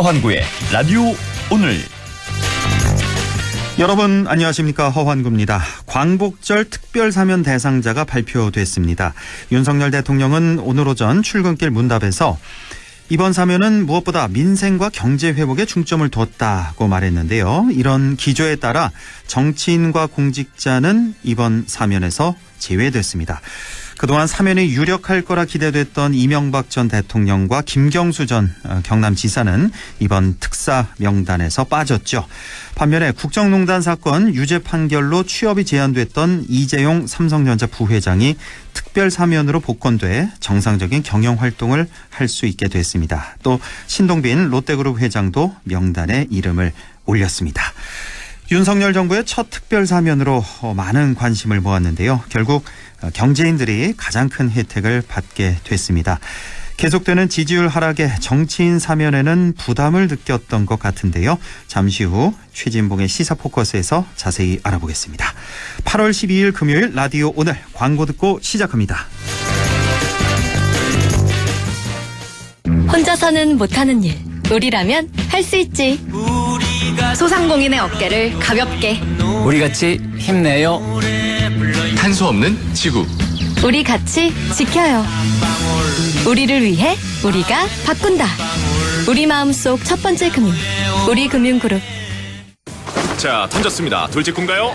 허환구의 라디오 오늘. 여러분 안녕하십니까, 허환구입니다. 광복절 특별사면 대상자가 발표됐습니다. 윤석열 대통령은 오늘 오전 출근길 문답에서 이번 사면은 무엇보다 민생과 경제 회복에 중점을 뒀다고 말했는데요. 이런 기조에 따라 정치인과 공직자는 이번 사면에서 제외됐습니다. 그동안 사면이 유력할 거라 기대됐던 이명박 전 대통령과 김경수 전 경남지사는 이번 특사 명단에서 빠졌죠. 반면에 국정농단 사건 유죄 판결로 취업이 제한됐던 이재용 삼성전자 부회장이 특별 사면으로 복권돼 정상적인 경영 활동을 할 수 있게 됐습니다. 또 신동빈 롯데그룹 회장도 명단에 이름을 올렸습니다. 윤석열 정부의 첫 특별 사면으로 많은 관심을 모았는데요. 결국 경제인들이 가장 큰 혜택을 받게 됐습니다. 계속되는 지지율 하락에 정치인 사면에는 부담을 느꼈던 것 같은데요. 잠시 후 최진봉의 시사포커스에서 자세히 알아보겠습니다. 8월 12일 금요일 라디오 오늘 광고 듣고 시작합니다. 혼자서는 못하는 일, 우리라면 할 수 있지. 소상공인의 어깨를 가볍게, 우리같이 힘내요. 탄소 없는 지구. 우리 같이 지켜요. 우리를 위해 우리가 바꾼다. 우리 마음속 첫 번째 금융, 우리금융그룹. 자, 던졌습니다. 돌직구인가요?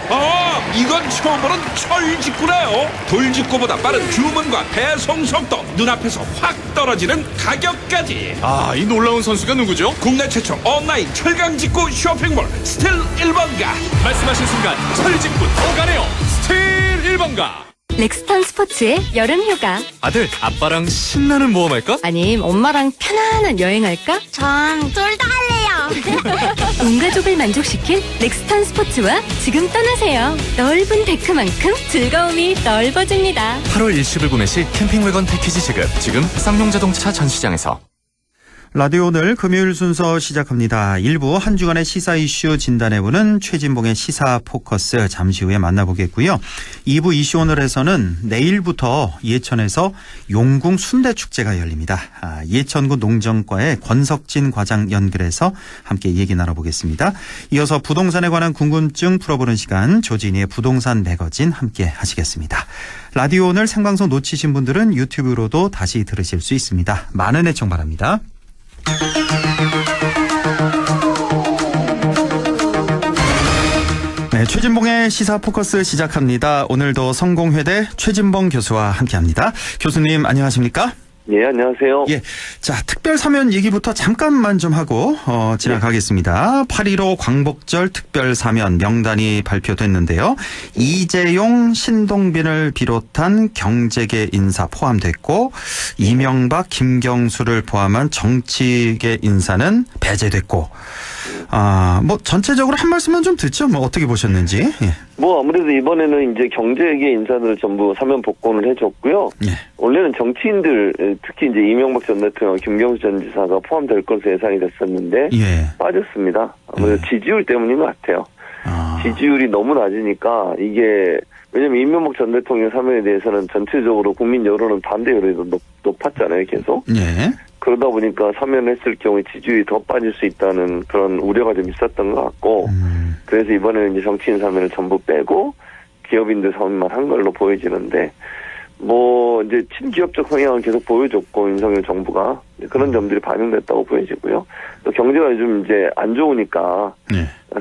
이건 처음 보는 철직구네요. 돌직구보다 빠른 주문과 배송 속도, 눈앞에서 확 떨어지는 가격까지. 이 놀라운 선수가 누구죠? 국내 최초 온라인 철강직구 쇼핑몰 스틸 1번가. 말씀하신 순간 철직구 더 가네요. 스틸 1번가. 렉스턴 스포츠의 여름휴가. 아들, 아빠랑 신나는 모험할까? 아님 엄마랑 편안한 여행할까? 전 둘 다 할래요. 온 가족을 만족시킬 렉스턴 스포츠와 지금 떠나세요. 넓은 데크만큼 즐거움이 넓어집니다. 8월 일시불 구매 시 캠핑웨건 패키지 지금 쌍용자동차 전시장에서. 라디오 오늘 금요일 순서 시작합니다. 1부 한 주간의 시사 이슈 진단해보는 최진봉의 시사 포커스 잠시 후에 만나보겠고요. 2부 이슈 오늘에서는 내일부터 예천에서 용궁 순대축제가 열립니다. 예천구 농정과의 권석진 과장 연결해서 함께 얘기 나눠보겠습니다. 이어서 부동산에 관한 궁금증 풀어보는 시간, 조진희의 부동산 매거진 함께 하시겠습니다. 라디오 오늘 생방송 놓치신 분들은 유튜브로도 다시 들으실 수 있습니다. 많은 애청 바랍니다. 네, 최진봉의 시사 포커스 시작합니다. 오늘도 성공회대 최진봉 교수와 함께합니다. 교수님 안녕하십니까? 예, 안녕하세요. 예, 자, 특별 사면 얘기부터 잠깐만 좀 하고 지나가겠습니다. 8.15 광복절 특별 사면 명단이 발표됐는데요. 이재용, 신동빈을 비롯한 경제계 인사 포함됐고 이명박, 김경수를 포함한 정치계 인사는 배제됐고 뭐 전체적으로 한 말씀만 좀 듣죠. 뭐 어떻게 보셨는지. 예. 뭐 아무래도 이번에는 이제 경제계 인사들을 전부 사면 복권을 해줬고요. 예. 원래는 정치인들, 특히 이제 이명박 전 대통령, 김경수 전 지사가 포함될 것으로 예상이 됐었는데 예. 빠졌습니다. 아무래도 지지율 때문인 것 같아요. 지지율이 너무 낮으니까 이게, 왜냐면 이명박 전 대통령 사면에 대해서는 전체적으로 국민 여론은 반대 여론이 높았잖아요, 계속. 예. 그러다 보니까 사면을 했을 경우에 지지율이 더 빠질 수 있다는 그런 우려가 좀 있었던 것 같고, 그래서 이번에는 이제 정치인 사면을 전부 빼고 기업인들 사면만 한 걸로 보여지는데, 뭐 이제 친기업적 성향을 계속 보여줬고 윤석열 정부가 그런 점들이 반영됐다고 보여지고요. 또 경제가 요즘 이제 안 좋으니까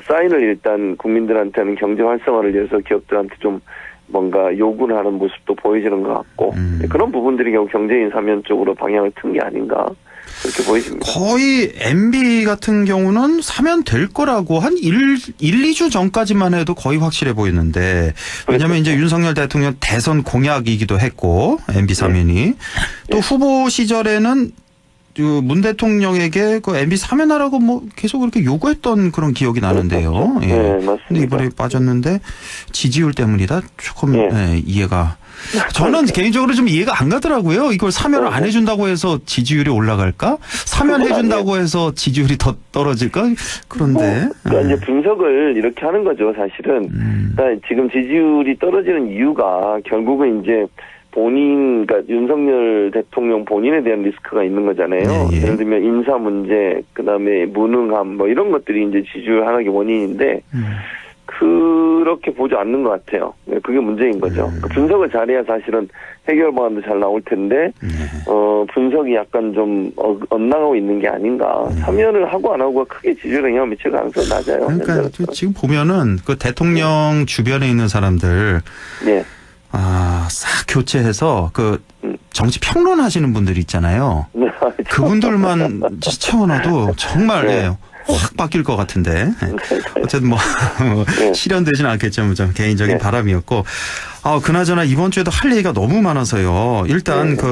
사인을 일단 국민들한테는 경제 활성화를 위해서 기업들한테 좀 뭔가 요구를 하는 모습도 보여지는 것 같고 그런 부분들이 결국 경제인 사면 쪽으로 방향을 튼 게 아닌가 그렇게 보여집니다. 거의 MB 같은 경우는 사면 될 거라고 한 2주 전까지만 해도 거의 확실해 보였는데, 왜냐하면 이제 윤석열 대통령 대선 공약이기도 했고 MB 사면이 또 후보 시절에는 문 대통령에게 그 MB 사면하라고 뭐 계속 그렇게 요구했던 그런 기억이 나는데요. 예. 네, 맞습니다. 근데 이번에 빠졌는데 지지율 때문이다. 조금 이해가. 저는 개인적으로 좀 이해가 안 가더라고요. 이걸 사면을 안 해준다고 해서 지지율이 올라갈까? 사면해준다고 해서 지지율이 더 떨어질까? 그런데. 그러니까 이제 분석을 이렇게 하는 거죠, 사실은. 그러니까 지금 지지율이 떨어지는 이유가 결국은 이제 그러니까 윤석열 대통령 본인에 대한 리스크가 있는 거잖아요. 예. 예를 들면 인사 문제, 그다음에 무능함, 뭐 이런 것들이 이제 지지율 하락의 원인인데, 그렇게 보지 않는 것 같아요. 그게 문제인 거죠. 분석을 잘해야 사실은 해결 방안도 잘 나올 텐데, 분석이 약간 좀 엇나가고 있는 게 아닌가. 참여를 하고 안 하고가 크게 지지율에 영향을 미칠 가능성이 낮아요. 그러니까 지금 보면은 그 대통령 주변에 있는 사람들, 네. 싹 교체해서 그 정치 평론하시는 분들 있잖아요. 네. 그분들만 채워놔도 정말 네. 확 바뀔 것 같은데. 어쨌든 뭐 네. 실현되지는 않겠지만 좀 개인적인 네. 바람이었고. 그나저나 이번 주에도 할 얘기가 너무 많아서요. 일단 네.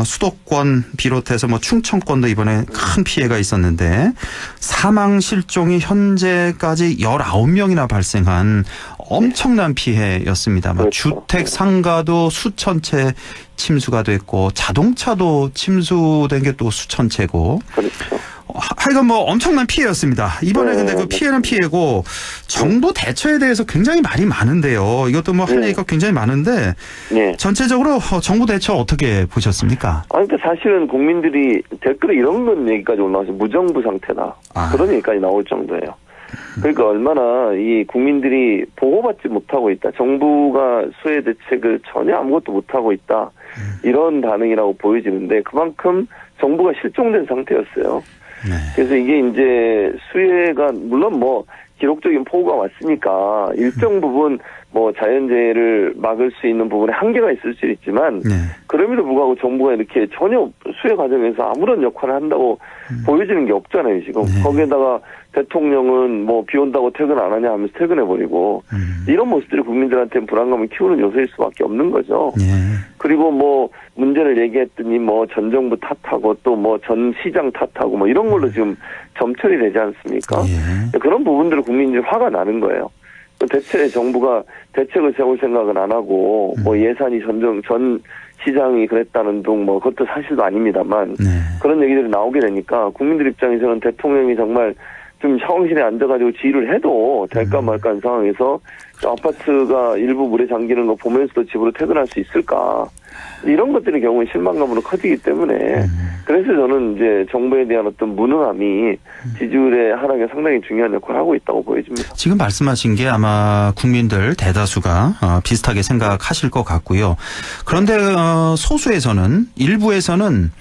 수도권 비롯해서 뭐 충청권도 이번에 큰 피해가 있었는데 사망 실종이 현재까지 19명이나 발생한 엄청난 피해였습니다. 막 그렇죠. 주택 상가도 수천 채 침수가 됐고 자동차도 침수된 게 또 수천 채고. 그렇죠. 하여간 뭐 엄청난 피해였습니다. 이번에 근데 그 피해는 피해고 정부 대처에 대해서 굉장히 말이 많은데요. 이것도 뭐 할 얘기가 굉장히 많은데 네. 전체적으로 정부 대처 어떻게 보셨습니까? 그러니까 사실은 국민들이 댓글에 이런 건 얘기까지 올라와서 무정부 상태다. 그런 얘기까지 나올 정도예요. 그러니까 얼마나 이 국민들이 보호받지 못하고 있다. 정부가 수해 대책을 전혀 아무것도 못하고 있다. 이런 반응이라고 보여지는데 그만큼 정부가 실종된 상태였어요. 네. 그래서 이게 이제 수해가 물론 뭐 기록적인 폭우가 왔으니까 일정 부분 뭐 자연재해를 막을 수 있는 부분에 한계가 있을 수 있지만 네. 그럼에도 불구하고 정부가 이렇게 전혀 수해 과정에서 아무런 역할을 한다고 보여지는 게 없잖아요 지금. 네. 거기에다가 대통령은 뭐 비 온다고 퇴근 안 하냐 하면서 퇴근해버리고 이런 모습들이 국민들한테는 불안감을 키우는 요소일 수밖에 없는 거죠. 네. 그리고 뭐 문제를 얘기했더니 뭐 전 정부 탓하고 또 뭐 전 시장 탓하고 뭐 이런 걸로 지금 점철이 되지 않습니까? 예. 그런 부분들을 국민들이 화가 나는 거예요. 대체 정부가 대책을 세울 생각은 안 하고 뭐 예산이 전 시장이 그랬다는 둥 뭐 그것도 사실도 아닙니다만 네. 그런 얘기들이 나오게 되니까 국민들 입장에서는 대통령이 정말 좀 샤워실에 앉아가지고 지휘를 해도 될까 말까 한 상황에서 아파트가 일부 물에 잠기는 거 보면서도 집으로 퇴근할 수 있을까. 이런 것들의 경우에 실망감으로 커지기 때문에 그래서 저는 이제 정부에 대한 어떤 무능함이 지지율의 하락에 상당히 중요한 역할을 하고 있다고 보여집니다. 지금 말씀하신 게 아마 국민들 대다수가 비슷하게 생각하실 것 같고요. 그런데 소수에서는 일부에서는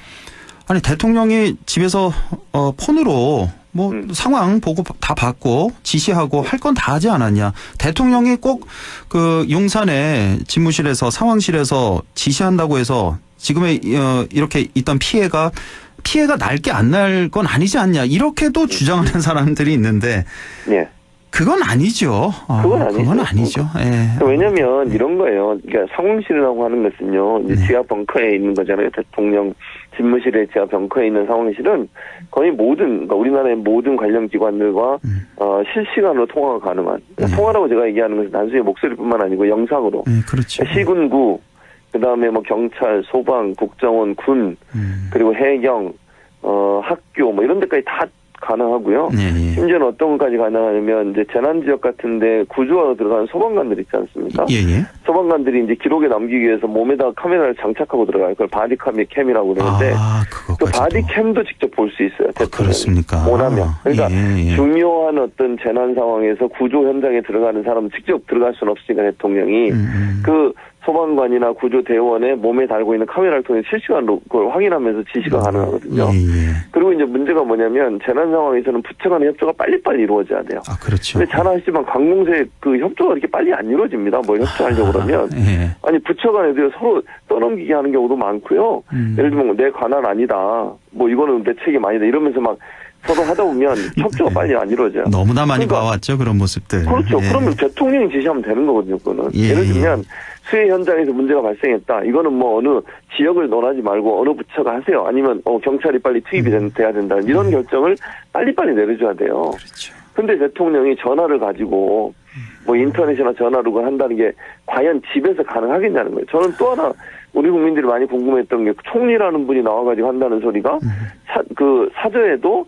아니 대통령이 집에서 폰으로 뭐 상황 보고 다 받고 지시하고 할 건 다 하지 않았냐. 대통령이 꼭 그 용산의 집무실에서 상황실에서 지시한다고 해서 지금의 이렇게 있던 피해가 날게 안 날 건 아니지 않냐. 이렇게도 주장하는 사람들이 있는데 네. 그건 아니죠. 그건 아니죠. 예. 왜냐면 이런 거예요. 그러니까 상황실이라고 하는 것은요. 이제 지하 벙커에 있는 거잖아요. 대통령 집무실의 지하 벙커에 있는 상황실은 거의 그러니까 우리나라의 모든 관련 기관들과 실시간으로 통화가 가능한. 통화라고 제가 얘기하는 것은 단순히 목소리뿐만 아니고 영상으로. 그렇죠. 시군구, 그다음에 뭐 경찰, 소방, 국정원, 군, 그리고 해경, 학교 뭐 이런 데까지 다 가능하고요. 예. 심지어는 어떤 것까지 가능하냐면 이제 재난 지역 같은데 구조하러 들어가는 소방관들 있지 않습니까? 예. 소방관들이 이제 기록에 남기기 위해서 몸에다가 카메라를 장착하고 들어가요. 그걸 바디캠이라고 그러는데 그 바디캠도 직접 볼 수 있어요. 그렇습니까? 원하면. 그러니까 예. 중요한 어떤 재난 상황에서 구조 현장에 들어가는 사람은 직접 들어갈 수는 없으니까 대통령이 그 소방관이나 구조대원의 몸에 달고 있는 카메라를 통해 실시간으로 그걸 확인하면서 지시가 가능하거든요. 예. 그리고 이제 문제가 뭐냐면 재난 상황에서는 부처 간의 협조가 빨리빨리 이루어져야 돼요. 그렇죠. 근데 잘 아시지만 관공서에 그 협조가 이렇게 빨리 안 이루어집니다. 뭘 협조하려고 그러면. 예. 아니 부처 간에도 서로 떠넘기게 하는 경우도 많고요. 예를 들면 내 관할 아니다. 뭐 이거는 내 책임 아니다. 이러면서 막 서로 하다 보면 협조가 빨리 안 이루어져요. 너무나 많이 그러니까, 봐왔죠. 그런 모습들. 그렇죠. 예. 그러면 대통령이 지시하면 되는 거거든요. 그거는. 예. 예를 들면 수해 현장에서 문제가 발생했다. 이거는 뭐 어느 지역을 논하지 말고 어느 부처가 하세요. 아니면 경찰이 빨리 투입이 돼야 된다. 이런 결정을 빨리빨리 내려줘야 돼요. 그렇죠. 근데 대통령이 전화를 가지고 뭐 인터넷이나 전화로 한다는 게 과연 집에서 가능하겠냐는 거예요. 저는 또 하나 우리 국민들이 많이 궁금했던 게 총리라는 분이 나와가지고 한다는 소리가 사저에도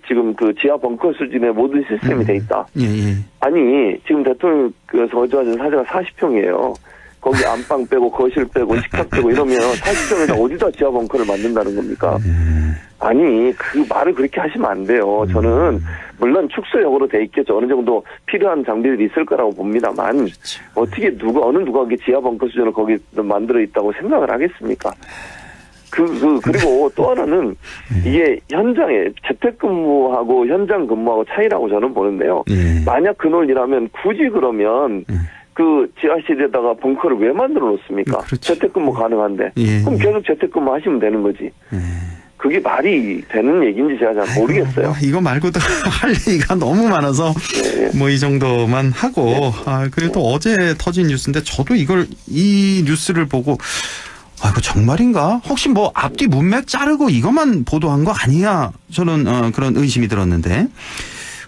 지금 그 지하 벙커 수준의 모든 시스템이 돼 있다. 예. 아니 지금 대통령 거주하는 사저가 40평이에요. 거기 안방 빼고 거실 빼고 식탁 빼고 이러면 40평에다 어디다 지하 벙커를 만든다는 겁니까? 아니 그 말을 그렇게 하시면 안 돼요. 저는 물론 축소형으로 돼 있겠죠. 어느 정도 필요한 장비들이 있을 거라고 봅니다만 어떻게 어느 누가 지하 벙커 수준을 거기 만들어 있다고 생각을 하겠습니까? 그리고 또 하나는 이게 현장에 재택근무하고 현장 근무하고 차이라고 저는 보는데요. 만약 그 논리라면 굳이 그러면 그 지하실에다가 벙커를 왜 만들어 놓습니까? 그렇죠. 재택근무 가능한데. 예. 그럼 계속 재택근무 하시면 되는 거지. 그게 말이 되는 얘기인지 제가 잘 모르겠어요. 이거 말고도 할 얘기가 너무 많아서 뭐 이 정도만 하고 그리고 또 어제 터진 뉴스인데 저도 이 뉴스를 보고 이거 정말인가? 혹시 뭐 앞뒤 문맥 자르고 이것만 보도한 거 아니야? 저는 그런 의심이 들었는데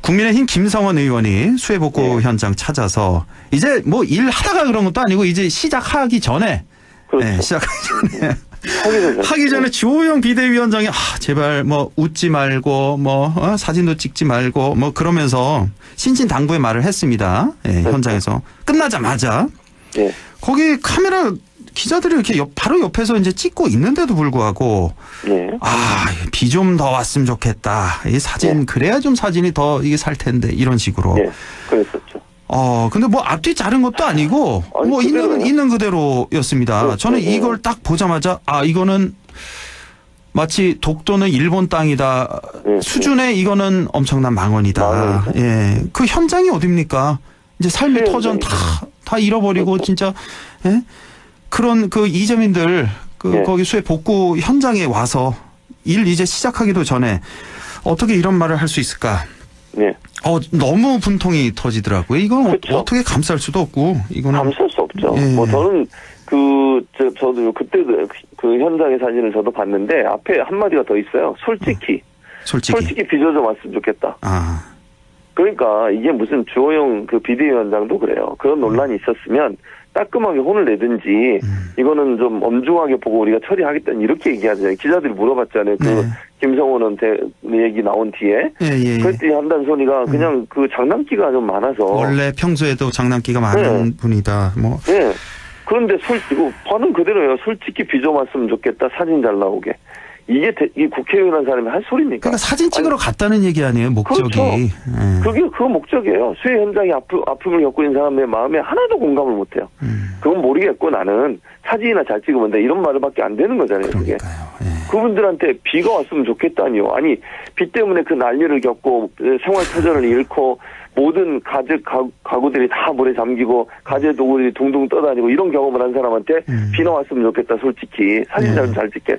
국민의힘 김성원 의원이 수해 복구 현장 찾아서 이제 뭐 일하다가 그런 것도 아니고 이제 시작하기 전에 그렇죠. 시작하기 전에 하기 전에 주호영 비대위원장이 제발 뭐 웃지 말고 뭐 사진도 찍지 말고 뭐 그러면서 신신당부의 말을 했습니다. 현장에서 끝나자마자 거기 카메라 기자들이 이렇게 바로 옆에서 이제 찍고 있는데도 불구하고 비 좀 더 왔으면 좋겠다. 이 사진 그래야 좀 사진이 더 이게 살 텐데 이런 식으로. 그랬었죠. 근데 뭐 앞뒤 자른 것도 아니고 뭐 있는 그대로였습니다. 그렇죠. 저는 이걸 딱 보자마자 이거는 마치 독도는 일본 땅이다 수준의 이거는 엄청난 망언이다. 그 현장이 어딥니까? 이제 삶의 터전 다 잃어버리고 진짜 그런 그 이재민들 거기 수해 복구 현장에 와서 일 이제 시작하기도 전에 어떻게 이런 말을 할 수 있을까? 너무 분통이 터지더라고요. 이건 그렇죠. 어떻게 감쌀 수도 없고 이거는 감쌀 수 없죠. 뭐 저는 저도 그때 그 현장의 사진을 저도 봤는데 앞에 한마디가 더 있어요. 솔직히 빚어 좀 왔으면 좋겠다. 그러니까 이게 무슨 주호영 그 비대위원장도 그래요. 그런 논란이 있었으면 따끔하게 혼을 내든지 이거는 좀 엄중하게 보고 우리가 처리하겠다는 이렇게 얘기하잖아요. 기자들이 물어봤잖아요. 김성호는 얘기 나온 뒤에 그랬더니 한다는 소리가 그냥 그 장난기가 좀 많아서 원래 평소에도 장난기가 많은 분이다. 뭐. 그런데 반응 그대로예요. 솔직히 빚어 왔으면 좋겠다. 사진 잘 나오게. 이게 국회의원한 사람이 할 소리입니까? 그러니까 사진 찍으러 갔다는 얘기 아니에요, 목적이. 그렇죠. 그게 그 목적이에요. 수해 현장에 아픔을 겪고 있는 사람의 마음에 하나도 공감을 못해요. 그건 모르겠고 나는 사진이나 잘 찍으면 돼. 이런 말밖에 안 되는 거잖아요. 그게. 그분들한테 비가 왔으면 좋겠다니요. 아니 비 때문에 그 난리를 겪고 생활 터전을 잃고 모든 가구들이 다 물에 잠기고 가재 도구들이 둥둥 떠다니고 이런 경험을 한 사람한테 비가 왔으면 좋겠다. 솔직히 사진 잘 찍게.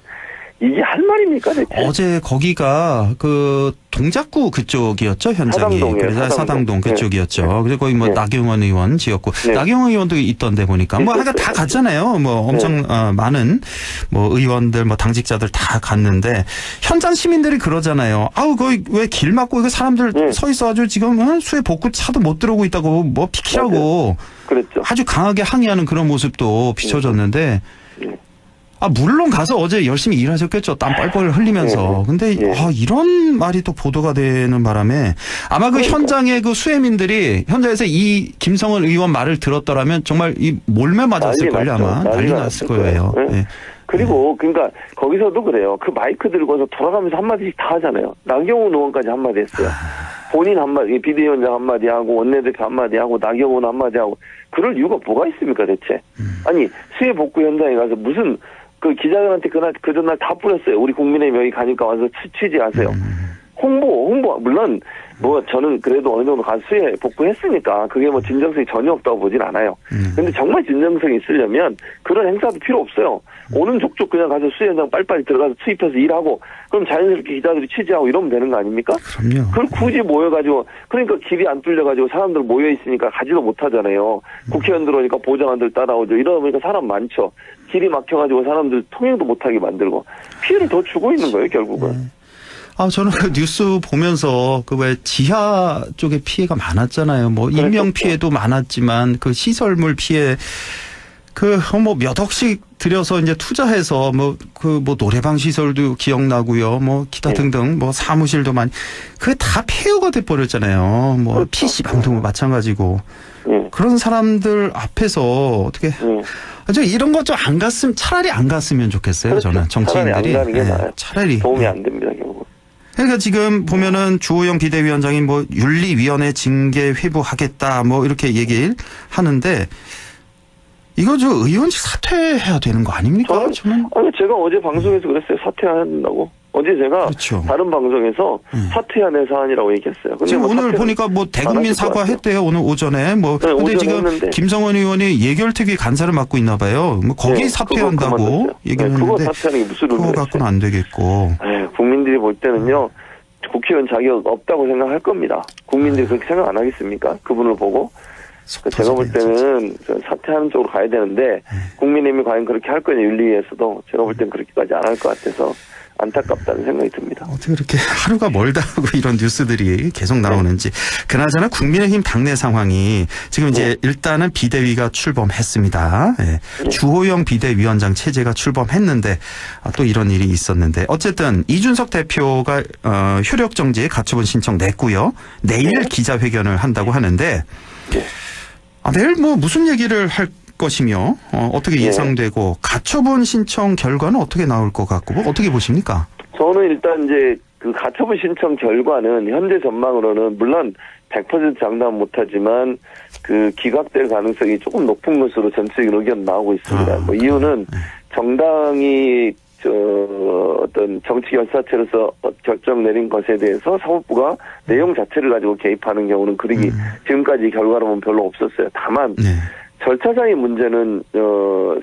이게 할 말입니까 대체? 어제 거기가 그 동작구 그쪽이었죠 현장이. 그래서 사당동 그쪽이었죠. 그래서 거기 뭐 나경원 의원 지었고 나경원 의원도 있던데 보니까 뭐 하여간 다 갔잖아요. 뭐 엄청 많은 뭐 의원들 뭐 당직자들 다 갔는데 현장 시민들이 그러잖아요. 거기 왜 길 막고 이거 사람들 서 있어가지고 지금 수해 복구 차도 못 들어오고 있다고 뭐 비키라고 그랬죠. 아주 강하게 항의하는 그런 모습도 비춰졌는데. 물론 가서 어제 열심히 일하셨겠죠. 땀 뻘뻘 흘리면서. 근데 이런 말이 또 보도가 되는 바람에 아마 그 현장의 그 수해민들이 현장에서 이 김성원 의원 말을 들었더라면 정말 이 몰매 맞았을걸요. 아마 난리 났을 거예요. 그리고 그러니까 거기서도 그래요. 그 마이크 들고서 돌아가면서 한마디씩 다 하잖아요. 나경원 의원까지 한마디 했어요. 본인 한마디, 비대위원장 한마디 하고 원내대표 한마디 하고 나경원 한마디 하고 그럴 이유가 뭐가 있습니까 대체? 아니 수해 복구 현장에 가서 무슨 그 기자들한테 그 전날 다 뿌렸어요. 우리 국민의힘 여기 가니까 와서 취재하세요. 홍보 물론 뭐 저는 그래도 어느 정도 가서 수해 복구했으니까 그게 뭐 진정성이 전혀 없다고 보진 않아요. 근데 정말 진정성이 있으려면 그런 행사도 필요 없어요. 오는 족족 그냥 가서 수해 현장 빨리빨리 들어가서 투입해서 일하고 그럼 자연스럽게 기자들이 취재하고 이러면 되는 거 아닙니까? 그럼요. 그걸 굳이 모여가지고 그러니까 길이 안 뚫려가지고 사람들 모여있으니까 가지도 못하잖아요. 국회의원 들어오니까 보좌관들 따라오죠. 이러니까 사람 많죠. 길이 막혀가지고 사람들 통행도 못하게 만들고 피해를 더 주고 있는 거예요 결국은. 저는 그 뉴스 보면서 그 왜 지하 쪽에 피해가 많았잖아요. 뭐 인명 피해도 많았지만 그 시설물 피해 뭐 몇 억씩 들여서 이제 투자해서 뭐 노래방 시설도 기억나고요. 뭐 기타 등등 뭐 사무실도 많이 그게 다 폐허가 돼 버렸잖아요. 뭐 그렇죠. PC방도 마찬가지고. 그런 사람들 앞에서 어떻게 저 이런 거 좀 안 갔으면 차라리 안 갔으면 좋겠어요. 그렇죠. 저는 정치인들이 차라리 안 가는 게 나아요. 차라리 도움이 안 됩니다, 결국. 그러니까 지금 보면은 주호영 비대위원장이 뭐 윤리위원회 징계 회부하겠다 뭐 이렇게 얘기를 하는데 이거 저 의원직 사퇴해야 되는 거 아닙니까? 저는 아니 제가 어제 방송에서 그랬어요. 사퇴해야 된다고. 어제 제가 그렇죠. 다른 방송에서 사퇴해야 될 사안이라고 얘기했어요. 근데 지금 뭐 오늘 사퇴는 보니까 뭐 대국민 안 하실 것 같아요. 사과했대요. 오늘 오전에 뭐 네, 근데 오전에 지금 했는데. 김성원 의원이 예결특위 간사를 맡고 있나 봐요. 뭐 거기 네, 사퇴한다고 그거 그만뒀어요. 얘기를 그거 했는데 사퇴하는 게 무슨 그거 의미가 갖고는 있어요? 안 되겠고. 국민들이 볼 때는요. 국회의원 자격 없다고 생각할 겁니다. 국민들이 그렇게 생각 안 하겠습니까? 그분을 보고. 제가 볼 때는 사퇴하는 쪽으로 가야 되는데 국민의힘이 과연 그렇게 할 거냐 윤리위에서도 제가 볼 때는 그렇게까지 안 할 것 같아서 안타깝다는 생각이 듭니다. 어떻게 그렇게 하루가 멀다 하고 이런 뉴스들이 계속 나오는지. 그나저나 국민의힘 당내 상황이 지금 이제 일단은 비대위가 출범했습니다. 주호영 비대위원장 체제가 출범했는데 또 이런 일이 있었는데 어쨌든 이준석 대표가 효력 정지에 가처분 신청 냈고요. 내일 기자회견을 한다고 하는데 내일 뭐 무슨 얘기를 할 것이며 어떻게 예상되고 가처분 신청 결과는 어떻게 나올 것 같고 뭐 어떻게 보십니까? 저는 일단 이제 그 가처분 신청 결과는 현재 전망으로는 물론 100% 장담 못하지만 그 기각될 가능성이 조금 높은 것으로 전체적인 의견 나오고 있습니다. 뭐 이유는 정당이 어떤 정치 결사체로서 결정 내린 것에 대해서 사법부가 내용 자체를 가지고 개입하는 경우는 그러기 지금까지 결과로 보면 별로 없었어요. 다만 절차상의 문제는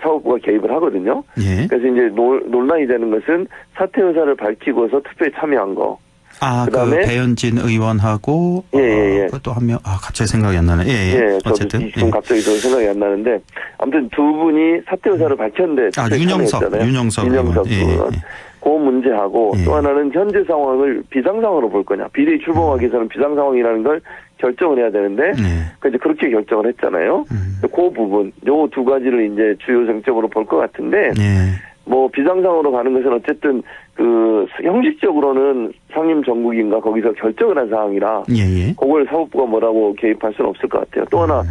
사법부가 개입을 하거든요. 그래서 이제 논란이 되는 것은 사퇴 의사를 밝히고서 투표에 참여한 거. 그다음에 배현진 의원하고 또 한 명 갑자기 생각이 안 나네. 어쨌든 지금 갑자기 저 생각이 안 나는데 아무튼 두 분이 사퇴 의사를 밝혔는데 윤영석 의원. 그 문제하고 또 하나는 현재 상황을 비상 상황으로 볼 거냐. 비대위 출범하기 위해서는 비상 상황이라는 걸 결정을 해야 되는데 이제 그렇게 결정을 했잖아요. 그 부분, 요 두 가지를 이제 주요 쟁점으로 볼 것 같은데 뭐 비상상으로 가는 것은 어쨌든 그 형식적으로는 상임 정국인가 거기서 결정을 한 사항이라 그걸 사법부가 뭐라고 개입할 수는 없을 것 같아요. 또 하나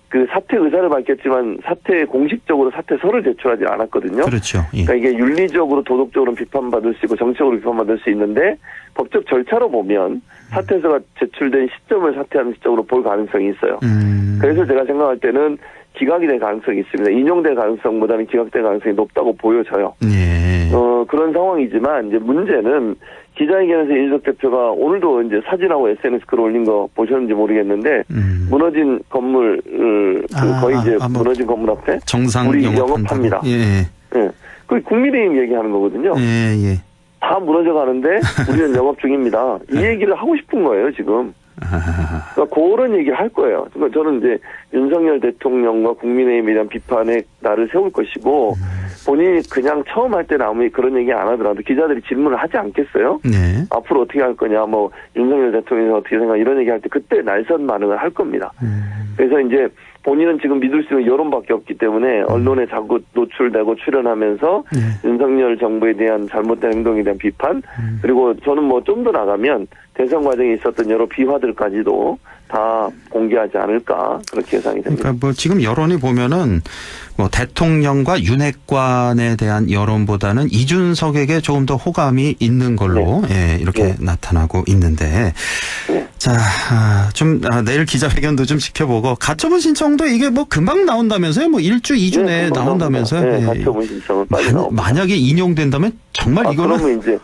그 사퇴 의사를 밝혔지만 공식적으로 사퇴서를 제출하지 않았거든요. 그렇죠. 그러니까 이게 윤리적으로 도덕적으로 비판받을 수 있고 정치적으로 비판받을 수 있는데 법적 절차로 보면 사퇴서가 제출된 시점을 사퇴하는 시점으로 볼 가능성이 있어요. 그래서 제가 생각할 때는 기각이 될 가능성이 있습니다. 인용될 가능성보다는 기각될 가능성이 높다고 보여져요. 그런 상황이지만 이제 문제는 기자회견에서 이준석 대표가 오늘도 이제 사진하고 SNS 글 올린 거 보셨는지 모르겠는데 무너진 건물 거의 이제 무너진 건물 앞에 우리 영업합니다. 그 국민의힘 얘기하는 거거든요. 다 물어져 가는데 우리는 영업 중입니다. 이 얘기를 하고 싶은 거예요 지금. 그러니까 그런 얘기를 할 거예요. 그러니까 저는 이제 윤석열 대통령과 국민의힘에 대한 비판에 나를 세울 것이고 본인이 그냥 처음 할 때는 아무 그런 얘기 안 하더라도 기자들이 질문을 하지 않겠어요? 앞으로 어떻게 할 거냐, 뭐 윤석열 대통령이 어떻게 생각 이런 얘기 할 때 그때 날선 반응을 할 겁니다. 그래서 이제 본인은 지금 믿을 수 있는 여론밖에 없기 때문에 언론에 자꾸 노출되고 출연하면서 윤석열 정부에 대한 잘못된 행동에 대한 비판 그리고 저는 뭐 좀 더 나가면 대선 과정에 있었던 여러 비화들까지도 다 공개하지 않을까 그렇게 예상이 됩니다. 그러니까 뭐 지금 여론이 보면은 뭐 대통령과 윤핵관에 대한 여론보다는 이준석에게 조금 더 호감이 있는 걸로 이렇게 나타나고 있는데 자, 내일 기자회견도 좀 지켜보고 가처분 신청도 이게 뭐 금방 나온다면서요? 뭐 1주, 2주 내에 나온다면서요? 가처분 신청은 빨리 나옵니다. 만약에 인용된다면 정말 이거는 그러면 이제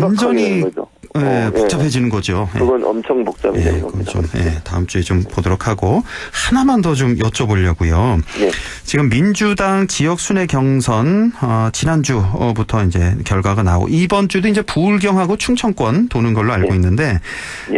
완전히 복잡해지는 거죠. 그건 엄청 복잡해지는 겁니다. 좀, 다음 주에 좀 보도록 하고 하나만 더 좀 여쭤보려고요. 지금 민주당 지역 순회 경선 지난주부터 이제 결과가 나오고 이번 주도 이제 부울경하고 충청권 도는 걸로 알고 있는데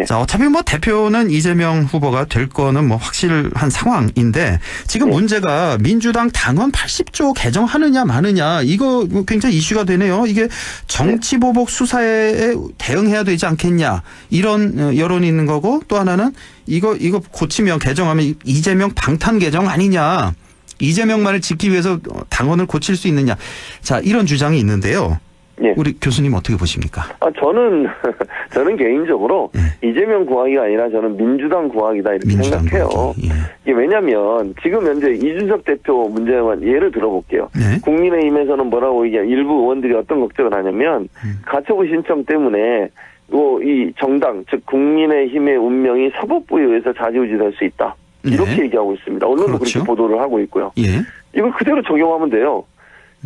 자 어차피 뭐 대표는 이재명 후보가 될 거는 뭐 확실한 상황인데 지금 문제가 민주당 당원 80조 개정하느냐 마느냐 이거 굉장히 이슈가 되네요. 이게 정치보복 수사에 대응해야 되지 않겠냐 이런 여론이 있는 거고 또 하나는 이거 고치면 개정하면 이재명 방탄 개정 아니냐 이재명만을 지키기 위해서 당원을 고칠 수 있느냐. 자, 이런 주장이 있는데요. 예. 우리 교수님 어떻게 보십니까? 저는 개인적으로 이재명 구하기가 아니라 저는 민주당 구하기다 이렇게 민주당 생각해요. 구하기. 예. 이게 왜냐면 지금 현재 이준석 대표 문제만 예를 들어볼게요. 네. 국민의힘에서는 뭐라고 얘기하면 일부 의원들이 어떤 걱정을 하냐면 가처분 신청 때문에 이 정당 즉 국민의힘의 운명이 사법부에 의해서 좌지우지될 수 있다. 이렇게 네. 얘기하고 있습니다. 언론도 그렇죠. 그렇게 보도를 하고 있고요. 예. 이걸 그대로 적용하면 돼요.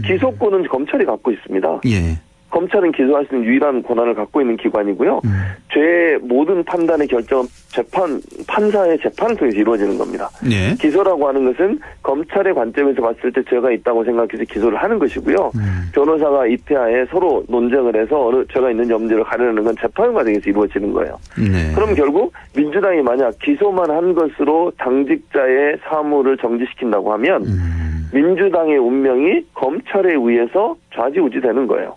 기소권은 검찰이 갖고 있습니다. 예. 검찰은 기소할 수 있는 유일한 권한을 갖고 있는 기관이고요. 죄의 모든 판단의 결정은 판사의 재판을 통해서 이루어지는 겁니다. 예. 기소라고 하는 것은 검찰의 관점에서 봤을 때 죄가 있다고 생각해서 기소를 하는 것이고요. 변호사가 입회하에 서로 논쟁을 해서 어느 죄가 있는지 없는지를 가려는 건 재판 과정에서 이루어지는 거예요. 네. 그럼 결국 민주당이 만약 기소만 한 것으로 당직자의 사무를 정지시킨다고 하면 민주당의 운명이 검찰에 의해서 좌지우지되는 거예요.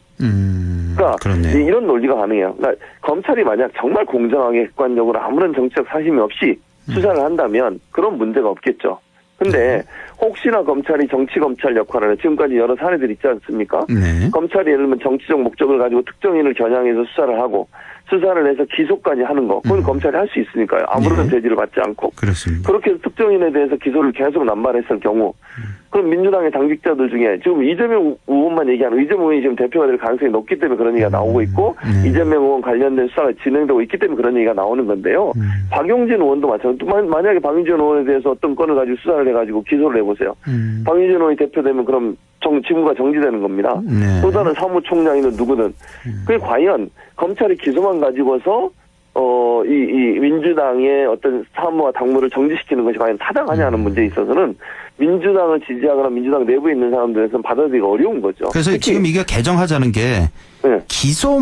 그러니까 그렇네요. 이런 논리가 가능해요. 그러니까 검찰이 만약 정말 공정하게 객관적으로 아무런 정치적 사심이 없이 수사를 한다면 그런 문제가 없겠죠. 근데 혹시나 검찰이 정치검찰 역할을 해 지금까지 여러 사례들이 있지 않습니까? 네. 검찰이 예를 들면 정치적 목적을 가지고 특정인을 겨냥해서 수사를 하고 수사를 해서 기소까지 하는 거 그건 검찰이 할 수 있으니까요. 아무런 네. 제지를 받지 않고. 그렇습니다. 그렇게 해서 특정인에 대해서 기소를 계속 남발했을 경우 그럼 민주당의 당직자들 중에 지금 이재명 의원만 얘기하는 이재명 의원이 지금 대표가 될 가능성이 높기 때문에 그런 얘기가 나오고 있고 이재명 의원 관련된 수사가 진행되고 있기 때문에 그런 얘기가 나오는 건데요. 박용진 의원도 마찬가지로 만약에 박용진 의원에 대해서 어떤 건을 가지고 수사를 해가지고 기소를 해보세요. 박용진 의원이 대표되면 그럼 직무가 정지되는 겁니다. 네. 또 다른 사무총장이든 누구든. 그게 과연 검찰이 기소만 가지고서 이 민주당의 어떤 사무와 당무를 정지시키는 것이 과연 타당하냐 하는 문제에 있어서는 민주당을 지지하거나 민주당 내부에 있는 사람들에서는 받아들이기가 어려운 거죠. 그래서 특히, 지금 이게 개정하자는 게 네. 기소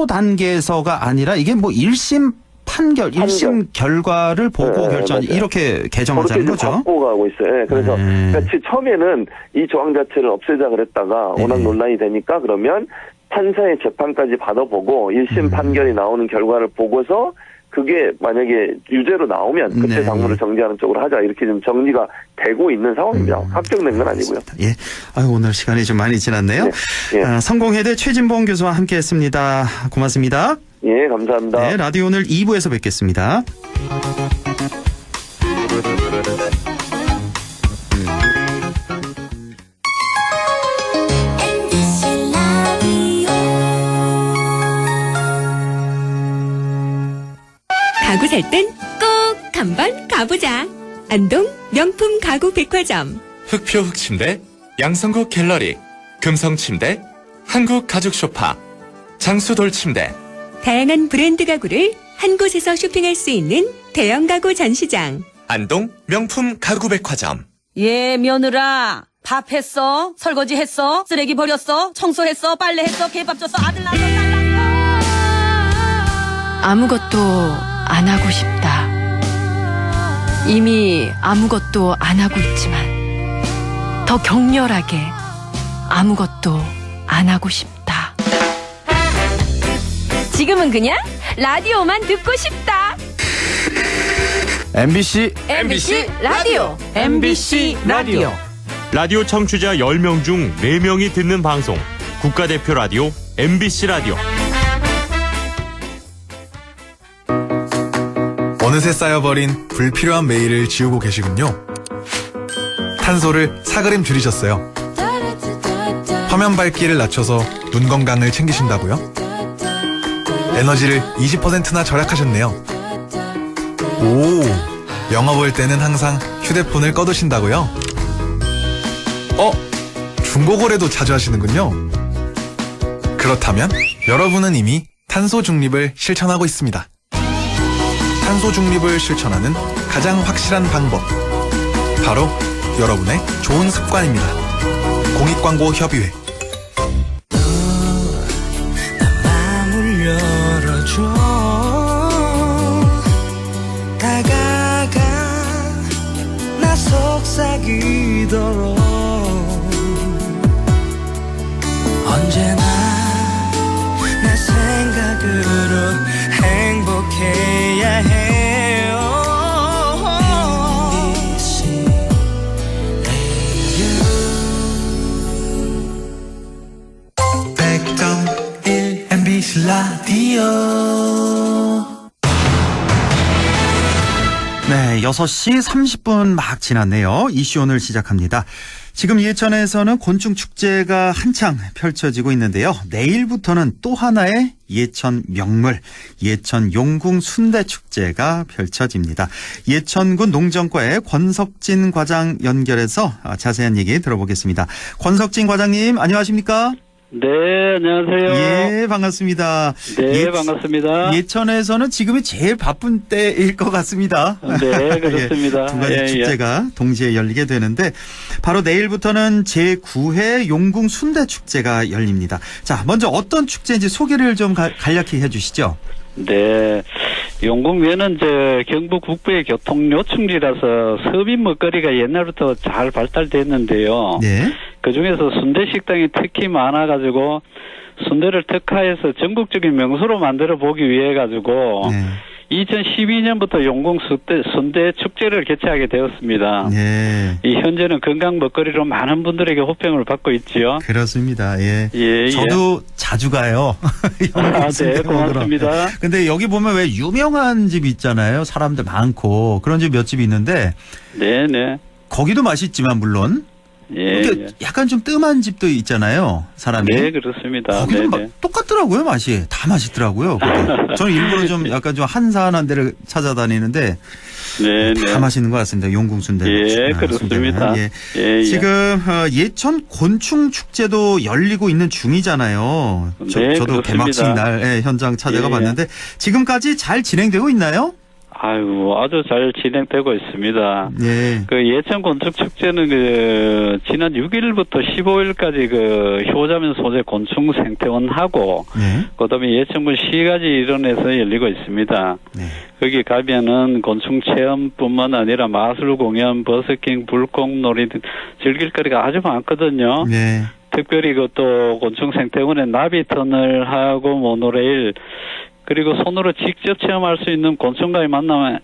단계에서가 아니라 이게 뭐 1심 판결, 1심 결과를 보고 네, 결정 맞아요. 이렇게 개정하자는 그렇게 거죠. 바꿔 가고 있어요. 네, 그래서 그러니까 처음에는 이 조항 자체를 없애자 그랬다가 워낙 논란이 되니까 그러면 판사의 재판까지 받아보고 1심 판결이 나오는 결과를 보고서 그게 만약에 유죄로 나오면 그때 네. 당무를 정지하는 쪽으로 하자 이렇게 좀 정리가 되고 있는 상황입니다. 확정된 건 아니고요. 예. 아유, 오늘 시간이 좀 많이 지났네요. 네. 예. 성공회대 최진봉 교수와 함께했습니다. 고맙습니다. 예, 감사합니다. 네, 라디오 오늘 2부에서 뵙겠습니다. 가구 살 땐 꼭 한번 가보자. 안동 명품 가구 백화점. 흑표 흑침대, 양성국 갤러리, 금성침대, 한국 가죽 소파, 장수 돌침대. 다양한 브랜드 가구를 한 곳에서 쇼핑할 수 있는 대형 가구 전시장. 안동 명품 가구 백화점. 예, 며느라. 밥 했어? 설거지 했어? 쓰레기 버렸어? 청소했어? 빨래했어? 개밥 줬어? 아들 낳았어? 딸 낳았어? 아무것도 안 하고 싶다. 이미 아무것도 안 하고 있지만 더 격렬하게 아무것도 안 하고 싶다. 지금은 그냥 라디오만 듣고 싶다. MBC 라디오. MBC 라디오. 라디오 청취자 10명 중 4명이 듣는 방송 국가대표 라디오 MBC 라디오. 어느새 쌓여버린 불필요한 메일을 지우고 계시군요. 탄소를 사그림 줄이셨어요. 화면 밝기를 낮춰서 눈 건강을 챙기신다고요? 에너지를 20%나 절약하셨네요. 오, 영화 볼 때는 항상 휴대폰을 꺼두신다고요? 중고거래도 자주 하시는군요. 그렇다면 여러분은 이미 탄소 중립을 실천하고 있습니다. 탄소 중립을 실천하는 가장 확실한 방법, 바로 여러분의 좋은 습관입니다. 공익광고협의회. 마음을 열어줘. 다가가 나 속삭이도록. 언제나 내 생각으로 행복해야 해요. 네, 6시 30분 막 지났네요. 이슈 오늘 시작합니다. 지금 예천에서는 곤충 축제가 한창 펼쳐지고 있는데요. 내일부터는 또 하나의 예천 명물, 예천 용궁 순대 축제가 펼쳐집니다. 예천군 농정과의 권석진 과장 연결해서 자세한 얘기 들어보겠습니다. 권석진 과장님, 안녕하십니까? 네, 안녕하세요. 예, 반갑습니다. 네, 반갑습니다. 예천에서는 지금이 제일 바쁜 때일 것 같습니다. 네, 그렇습니다. 예, 두 가지 축제가 동시에 열리게 되는데 바로 내일부터는 제9회 용궁 순대 축제가 열립니다. 자, 먼저 어떤 축제인지 소개를 좀 간략히 해주시죠. 네, 용궁면은 경북 북부의 교통 요충지라서 서민 먹거리가 옛날부터 잘 발달됐는데요. 네. 그 중에서 순대 식당이 특히 많아가지고 순대를 특화해서 전국적인 명소로 만들어 보기 위해 가지고 2012년부터 용궁 순대 축제를 개최하게 되었습니다. 네. 이 현재는 건강 먹거리로 많은 분들에게 호평을 받고 있지요. 그렇습니다. 예. 예, 저도 자주 가요. 네, 고맙습니다. 근데 여기 보면 왜 유명한 집 있잖아요. 사람들 많고 그런 집 몇 집 있는데. 네네. 거기도 맛있지만 물론. 예, 약간 좀 뜸한 집도 있잖아요. 사람이. 네, 그렇습니다. 거기도 똑같더라고요, 맛이. 다 맛있더라고요. 저는 일부러 좀 약간 좀 한산한 데를 찾아다니는데 다 맛있는 것 같습니다. 용궁순대. 예, 그렇습니다. 예. 지금 예천 곤충 축제도 열리고 있는 중이잖아요. 네, 저도 그렇습니다. 개막식 날 현장 찾아가 봤는데 지금까지 잘 진행되고 있나요? 아유, 아주 잘 진행되고 있습니다. 예. 그 예천 곤충 축제는 지난 6일부터 15일까지 효자면 소재 곤충 생태원하고 그다음에 예천군 시가지 일원에서 열리고 있습니다. 거기 가면은 곤충 체험뿐만 아니라 마술 공연, 버스킹, 불꽃놀이 등 즐길 거리가 아주 많거든요. 네. 특별히 그것도 곤충 생태원에 나비터널 하고 모노레일 그리고 손으로 직접 체험할 수 있는 곤충과의 만남에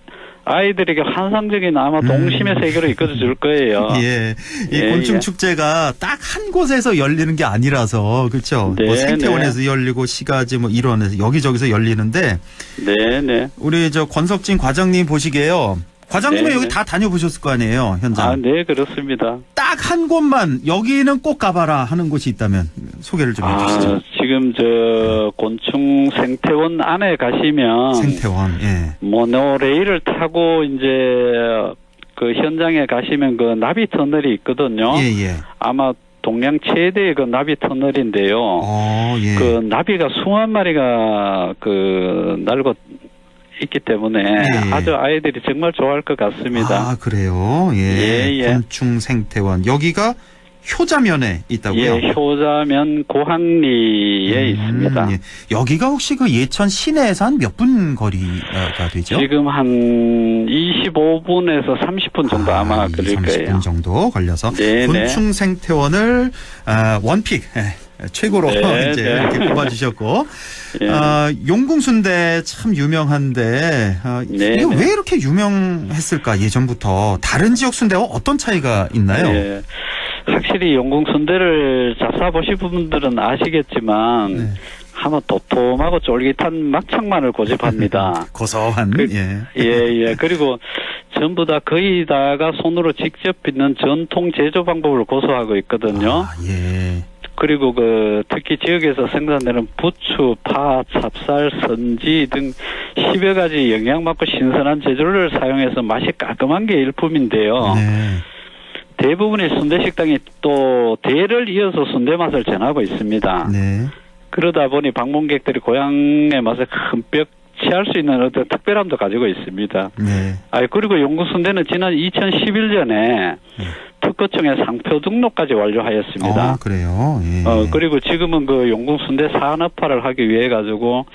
아이들에게 환상적인 아마 동심의 세계로 이끌어 줄 거예요. 예. 이 곤충 축제가 딱 한 곳에서 열리는 게 아니라서 그렇죠. 네, 뭐 생태원에서 열리고 시가지 뭐 일원에서 여기저기서 열리는데 네. 우리 저 권석진 과장님 보시기에요. 과장님은 여기 다 다녀보셨을 거 아니에요, 현장. 아, 네, 그렇습니다. 딱 한 곳만 여기는 꼭 가봐라 하는 곳이 있다면 소개를 좀 해주시죠. 지금 곤충 생태원 안에 가시면 생태원, 예. 모노레일을 타고 이제 그 현장에 가시면 그 나비 터널이 있거든요. 예. 아마 동양 최대의 그 나비 터널인데요. 예. 그 나비가 수만 마리가 날고 있기 때문에 아주 아이들이 정말 좋아할 것 같습니다. 아, 그래요? 예. 곤충 생태원. 여기가 효자면에 있다고요? 예, 효자면 고항리에 있습니다. 예. 여기가 혹시 그 예천 시내에서 한 몇 분 거리가 되죠? 지금 한 25분에서 30분 정도 아마 걸릴 30분 거예요. 정도 걸려서 네네. 곤충 생태원을 원픽 최고로 이제 이렇게 꼽아주셨고 용궁순대 참 유명한데 이게 왜 이렇게 유명했을까 예전부터 다른 지역 순대와 어떤 차이가 있나요? 네. 확실히 용궁순대를 잡숴보신 분들은 아시겠지만 한번 도톰하고 쫄깃한 막창만을 고집합니다. 고소한 예. 그리고 전부 다 거의 다가 손으로 직접 빚는 전통 제조 방법을 고수하고 있거든요. 그리고 특히 지역에서 생산되는 부추, 파, 찹쌀, 선지 등 10여 가지 영양 많고 신선한 재료를 사용해서 맛이 깔끔한 게 일품인데요. 대부분의 순대 식당이 또 대를 이어서 순대 맛을 전하고 있습니다. 그러다 보니 방문객들이 고향의 맛을 흠뻑 취할 수 있는 어떤 특별함도 가지고 있습니다. 그리고 용궁순대는 지난 2011년에 특허청의 상표 등록까지 완료하였습니다. 그래요? 그리고 지금은 그 용궁순대 산업화를 하기 위해 가지고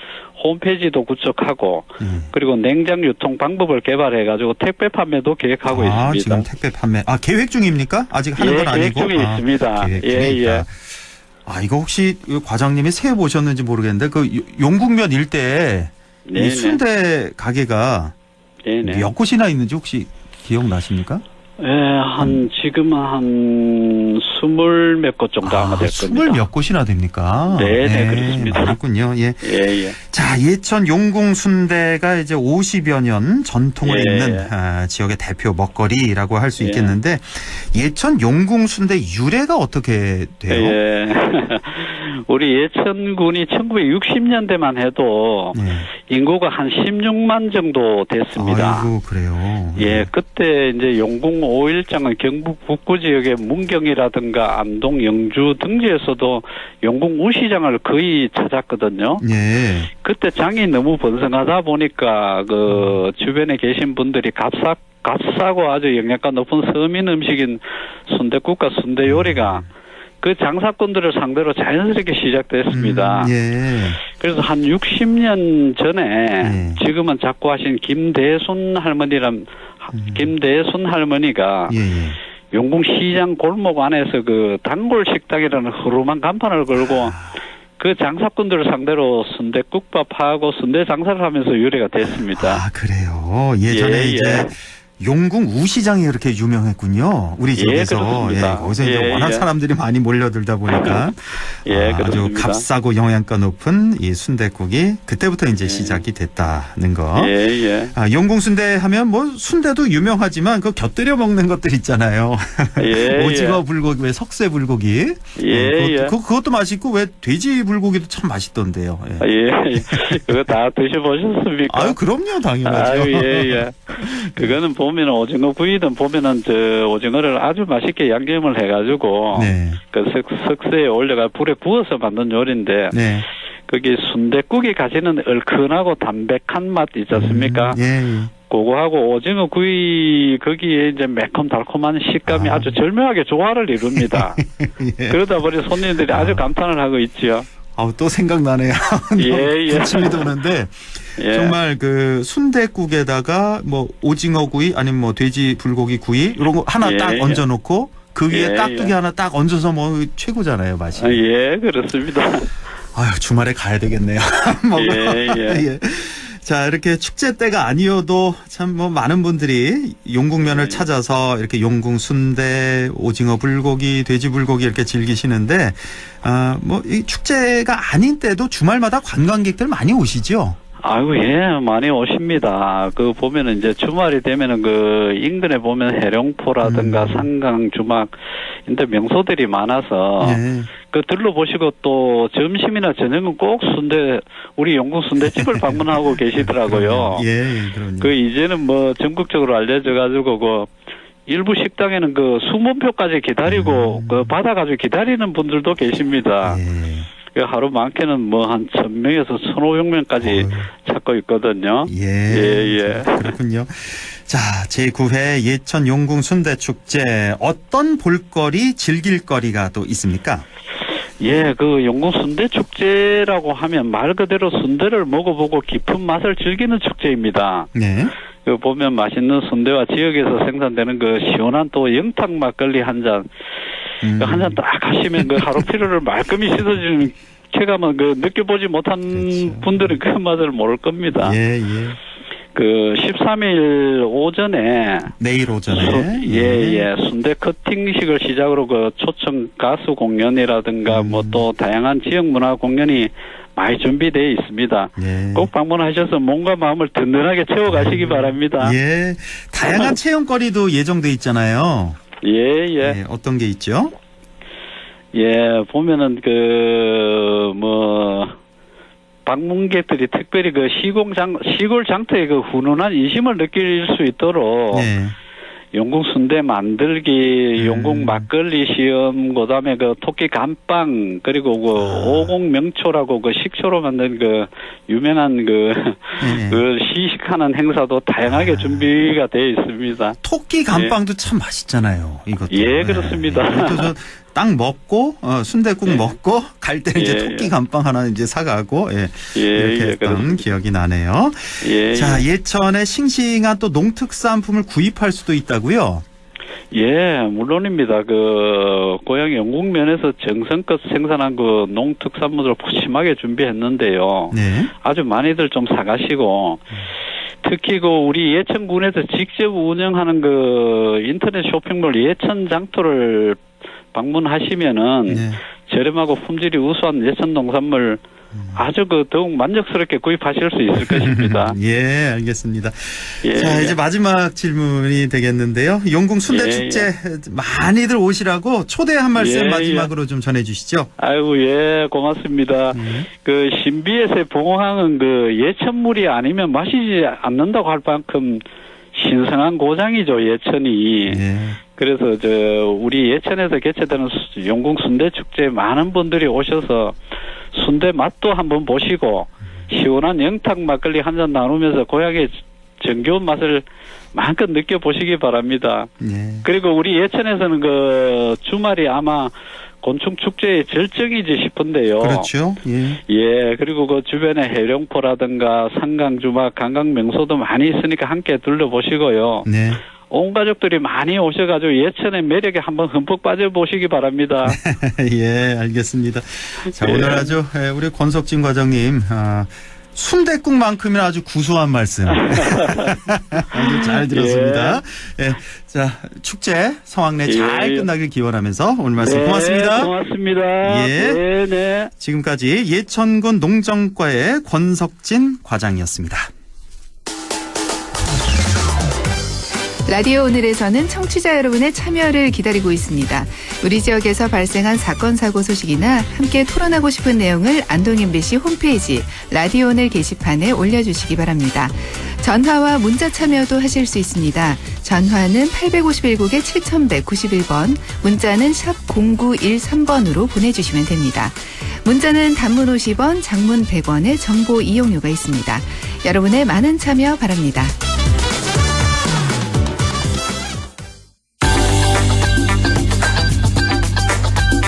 홈페이지도 구축하고 그리고 냉장 유통 방법을 개발해 가지고 택배 판매도 계획하고 있습니다. 지금 택배 판매. 계획 중입니까? 아직 하는 건 아니고. 계획 중에 있습니다. 예. 이거 혹시 과장님이 세 보셨는지 모르겠는데 그 용궁면 일대에 이 순대 가게가 몇 곳이나 있는지 혹시 기억나십니까? 지금은 한 20몇 곳 정도 아마 될 겁니다. 20몇 곳이나 됩니까? 네, 그렇습니다. 그렇군요. 예. 예. 자, 예천 용궁 순대가 이제 50여 년 전통을 예. 잇는 지역의 대표 먹거리라고 할 수 있겠는데 예천 용궁 순대 유래가 어떻게 돼요? 예. 우리 예천군이 1960년대만 해도 인구가 한 16만 정도 됐습니다. 아이고, 그래요. 예, 그때 이제 용궁 5일장은 경북 북부 지역의 문경이라든가 안동, 영주 등지에서도 용궁 우시장을 거의 찾았거든요. 예. 그때 장이 너무 번성하다 보니까 그 주변에 계신 분들이 값싸고 아주 영양가 높은 서민 음식인 순댓국과 순대 요리가 그 장사꾼들을 상대로 자연스럽게 시작됐습니다. 예. 그래서 한 60년 전에 지금은 자꾸 하신 김대순 할머니가 용궁 시장 골목 안에서 그 단골 식당이라는 허름한 간판을 걸고 그 장사꾼들을 상대로 순댓국밥하고 순대 장사를 하면서 유래가 됐습니다. 아, 그래요. 예전에 이제 용궁 우시장이 그렇게 유명했군요. 우리 지역에서. 거기서 이제 워낙 사람들이 많이 몰려들다 보니까 아주 값싸고 영양가 높은 이 순댓국이 그때부터 이제 시작이 됐다는 거. 용궁 순대 하면 뭐 순대도 유명하지만 그 곁들여 먹는 것들 있잖아요. 오징어 불고기, 왜 석쇠 불고기. 그것도 맛있고 왜 돼지 불고기도 참 맛있던데요. 그거 다 드셔보셨습니까? 아유, 그럼요, 당연하죠. 그거는 보면 오징어 구이든 보면은 오징어를 아주 맛있게 양념을 해가지고 그 석쇠에 올려가 불에 구워서 만든 요리인데 거기 순댓국이 가지는 얼큰하고 담백한 맛 있지 않습니까? 그거하고 오징어 구이 거기에 이제 매콤 달콤한 식감이 아주 절묘하게 조화를 이룹니다. 그러다 보니 손님들이 아주 감탄을 하고 있지요. 또 생각나네요. 군침이 도는데 정말 그 순댓국에다가 뭐 오징어 구이 아니면 뭐 돼지 불고기 구이 이런 거 하나 딱 얹어놓고 그 위에 깍두기 하나 딱 얹어서 뭐 최고잖아요, 맛이. 그렇습니다. 아유, 주말에 가야 되겠네요. 자, 이렇게 축제 때가 아니어도 참 뭐 많은 분들이 용궁면을 찾아서 이렇게 용궁 순대, 오징어 불고기, 돼지 불고기 이렇게 즐기시는데 뭐 이 축제가 아닌 때도 주말마다 관광객들 많이 오시죠? 아이고, 많이 오십니다. 그 보면은 이제 주말이 되면은 그 인근에 보면 해룡포라든가 상강, 주막, 인데 명소들이 많아서 그 들러보시고 또 점심이나 저녁은 꼭 우리 용궁 순대집을 방문하고 계시더라고요. 그럼요. 그 이제는 뭐 전국적으로 알려져가지고 그 일부 식당에는 그 수문표까지 기다리고 그 받아가지고 기다리는 분들도 계십니다. 그 하루 많게는 뭐 한 1000명에서 1500명까지 찾고 있거든요. 그렇군요. 자, 제9회 예천 용궁 순대 축제 어떤 볼거리, 즐길거리가 또 있습니까? 그 용궁 순대 축제라고 하면 말 그대로 순대를 먹어보고 깊은 맛을 즐기는 축제입니다. 그 보면 맛있는 순대와 지역에서 생산되는 그 시원한 또 영탁 막걸리 한 잔. 한 잔 딱 하시면 그 하루 피로를 말끔히 씻어주는 쾌감은 그 느껴보지 못한 분들은 그 맛을 모를 겁니다. 그 13일 오전에 내일 오전에 순대 커팅식을 시작으로 그 초청 가수 공연이라든가 뭐 또 다양한 지역 문화 공연이 많이 준비되어 있습니다. 꼭 방문하셔서 몸과 마음을 든든하게 채워가시기 바랍니다. 다양한 체험거리도 예정돼 있잖아요. 어떤 게 있죠? 보면은 방문객들이 특별히 그 시골 장터의 그 훈훈한 인심을 느낄 수 있도록 용궁 순대 만들기, 용궁 막걸리 시험, 그다음에 그 토끼 감빵, 그리고 그 오곡명초라고 그 식초로 만든 그 유명한 그 시식하는 행사도 다양하게 준비가 되어 있습니다. 토끼 감빵도 참 맛있잖아요. 이것도. 그렇습니다. 이것도 딱 먹고 순댓국 먹고 갈 때 이제 토끼 감빵 하나 이제 사가고 이렇게 했던 기억이 나네요. 자, 예천의 싱싱한 또 농특산품을 구입할 수도 있다고요? 물론입니다. 그 고향 영국면에서 정성껏 생산한 그 농특산물을 푸짐하게 준비했는데요. 아주 많이들 좀 사가시고 특히 우리 예천군에서 직접 운영하는 인터넷 쇼핑몰 예천 장터를 방문하시면은 저렴하고 품질이 우수한 예천 농산물 아주 더욱 만족스럽게 구입하실 수 있을 것입니다. 예, 알겠습니다. 예, 자, 이제 마지막 질문이 되겠는데요. 용궁 순대축제 많이들 오시라고 초대 한 말씀 마지막으로 좀 전해주시죠. 아이고, 예, 고맙습니다. 신비에서의 봉황은 예천물이 아니면 마시지 않는다고 할 만큼 신성한 고장이죠, 예천이. 그래서 우리 예천에서 개최되는 용궁 순대축제에 많은 분들이 오셔서 순대 맛도 한번 보시고 시원한 영탁 막걸리 한 잔 나누면서 고향의 정겨운 맛을 마음껏 느껴보시기 바랍니다. 그리고 우리 예천에서는 주말이 아마 곤충 축제의 절정이지 싶은데요. 그렇죠. 예, 그리고 주변에 해룡포라든가 상강주막, 관광 명소도 많이 있으니까 함께 둘러보시고요. 온 가족들이 많이 오셔가지고 예천의 매력에 한번 흠뻑 빠져보시기 바랍니다. 예, 알겠습니다. 자, 오늘 아주 우리 권석진 과장님 순댓국만큼이나 아주 구수한 말씀 아주 잘 들었습니다. 예. 자, 축제 성황리 잘 끝나길 기원하면서 오늘 말씀 고맙습니다. 고맙습니다. 예. 네. 지금까지 예천군 농정과의 권석진 과장이었습니다. 라디오 오늘에서는 청취자 여러분의 참여를 기다리고 있습니다. 우리 지역에서 발생한 사건 사고 소식이나 함께 토론하고 싶은 내용을 안동 MBC 홈페이지 라디오 오늘 게시판에 올려주시기 바랍니다. 전화와 문자 참여도 하실 수 있습니다. 전화는 851국에 7191번, 문자는 샵 0913번으로 보내주시면 됩니다. 문자는 단문 50원, 장문 100원의 정보 이용료가 있습니다. 여러분의 많은 참여 바랍니다.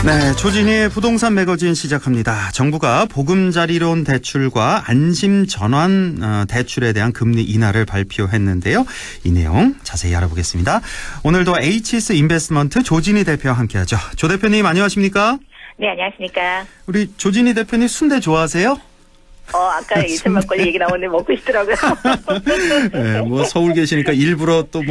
네, 조진희의 부동산 매거진 시작합니다. 정부가 보금자리론 대출과 안심 전환 대출에 대한 금리 인하를 발표했는데요. 이 내용 자세히 알아보겠습니다. 오늘도 HS 인베스트먼트 조진희 대표와 함께하죠. 조 대표님 안녕하십니까? 네, 안녕하십니까? 우리 조진희 대표님 순대 좋아하세요? 아까 예천 막걸리 얘기 나오는데 먹고 싶더라고요. 네, 뭐 서울 계시니까 일부러 또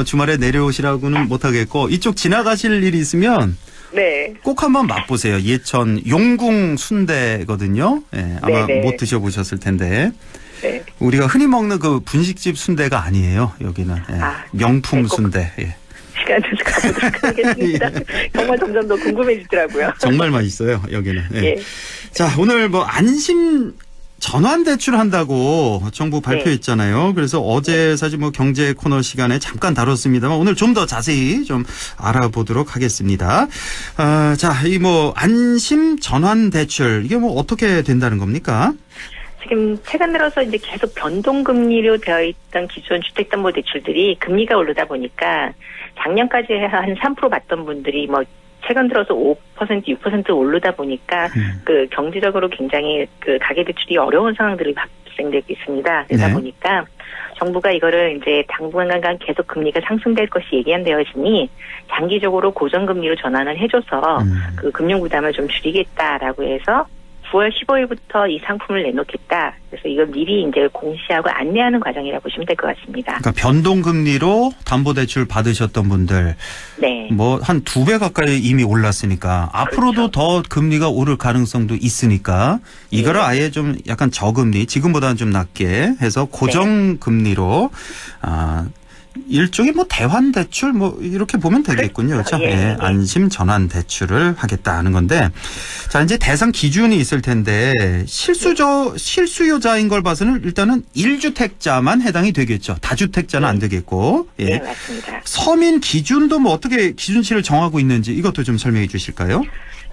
주말에 내려오시라고는 못하겠고 이쪽 지나가실 일이 있으면 네. 꼭 한번 맛보세요. 예천 용궁 순대거든요. 네, 아마 네네. 못 드셔보셨을 텐데. 네. 우리가 흔히 먹는 분식집 순대가 아니에요. 여기는 명품 네, 순대. 시간 좀 가보도록 하겠습니다. 정말 점점 더 궁금해지더라고요. 정말 맛있어요. 여기는. 예. 자, 오늘 안심 전환 대출 한다고 정부 발표했잖아요. 그래서 어제 사실 경제 코너 시간에 잠깐 다뤘습니다만 오늘 좀 더 자세히 좀 알아보도록 하겠습니다. 자, 이 안심 전환 대출 이게 어떻게 된다는 겁니까? 지금 최근 들어서 이제 계속 변동금리로 되어 있던 기존 주택담보대출들이 금리가 오르다 보니까 작년까지 한 3% 받던 분들이 최근 들어서 5%, 6% 오르다 보니까 경제적으로 굉장히 가계대출이 어려운 상황들이 발생되고 있습니다. 그러다 보니까 정부가 이거를 이제 당분간 계속 금리가 상승될 것이 예견되어지니 장기적으로 고정금리로 전환을 해줘서 금융 부담을 좀 줄이겠다라고 해서 9월 15일부터 이 상품을 내놓겠다. 그래서 이걸 미리 이제 공시하고 안내하는 과정이라고 보시면 될 것 같습니다. 그러니까 변동금리로 담보대출 받으셨던 분들. 네. 한 2배 가까이 이미 올랐으니까 앞으로도 더 금리가 오를 가능성도 있으니까 이거를 아예 좀 약간 저금리, 지금보다는 좀 낮게 해서 고정금리로 일종의 대환 대출 이렇게 보면 되겠군요. 그렇죠? 안심 전환 대출을 하겠다는 건데 자, 이제 대상 기준이 있을 텐데 실수요자인 걸 봐서는 일단은 1주택자만 해당이 되겠죠. 다주택자는 안 되겠고. 네, 맞습니다. 서민 기준도 어떻게 기준치를 정하고 있는지 이것도 좀 설명해 주실까요?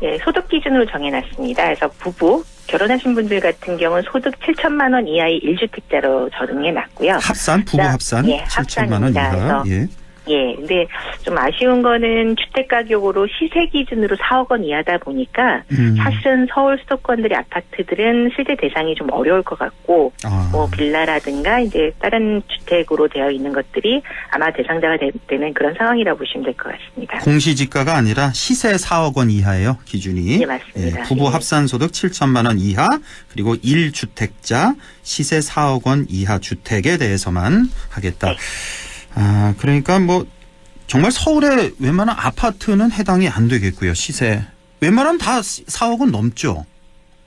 네, 소득 기준으로 정해놨습니다. 그래서 부부, 결혼하신 분들 같은 경우는 소득 7천만 원 이하의 1주택자로 정해놨고요. 부부 합산? 예, 7천만 원 이하. 그래서 예, 근데 좀 아쉬운 거는 주택 가격으로 시세 기준으로 4억 원 이하다 보니까 사실은 서울 수도권들의 아파트들은 실제 대상이 좀 어려울 것 같고 뭐 빌라라든가 이제 다른 주택으로 되어 있는 것들이 아마 대상자가 되는 그런 상황이라고 보시면 될 것 같습니다. 공시지가가 아니라 시세 4억 원 이하예요, 기준이. 네, 맞습니다. 부부 합산소득 7천만 원 이하 그리고 1주택자 시세 4억 원 이하 주택에 대해서만 하겠다. 네. 그러니까 뭐 정말 서울의 웬만한 아파트는 해당이 안 되겠고요. 시세. 웬만하면 다 4억 원 넘죠.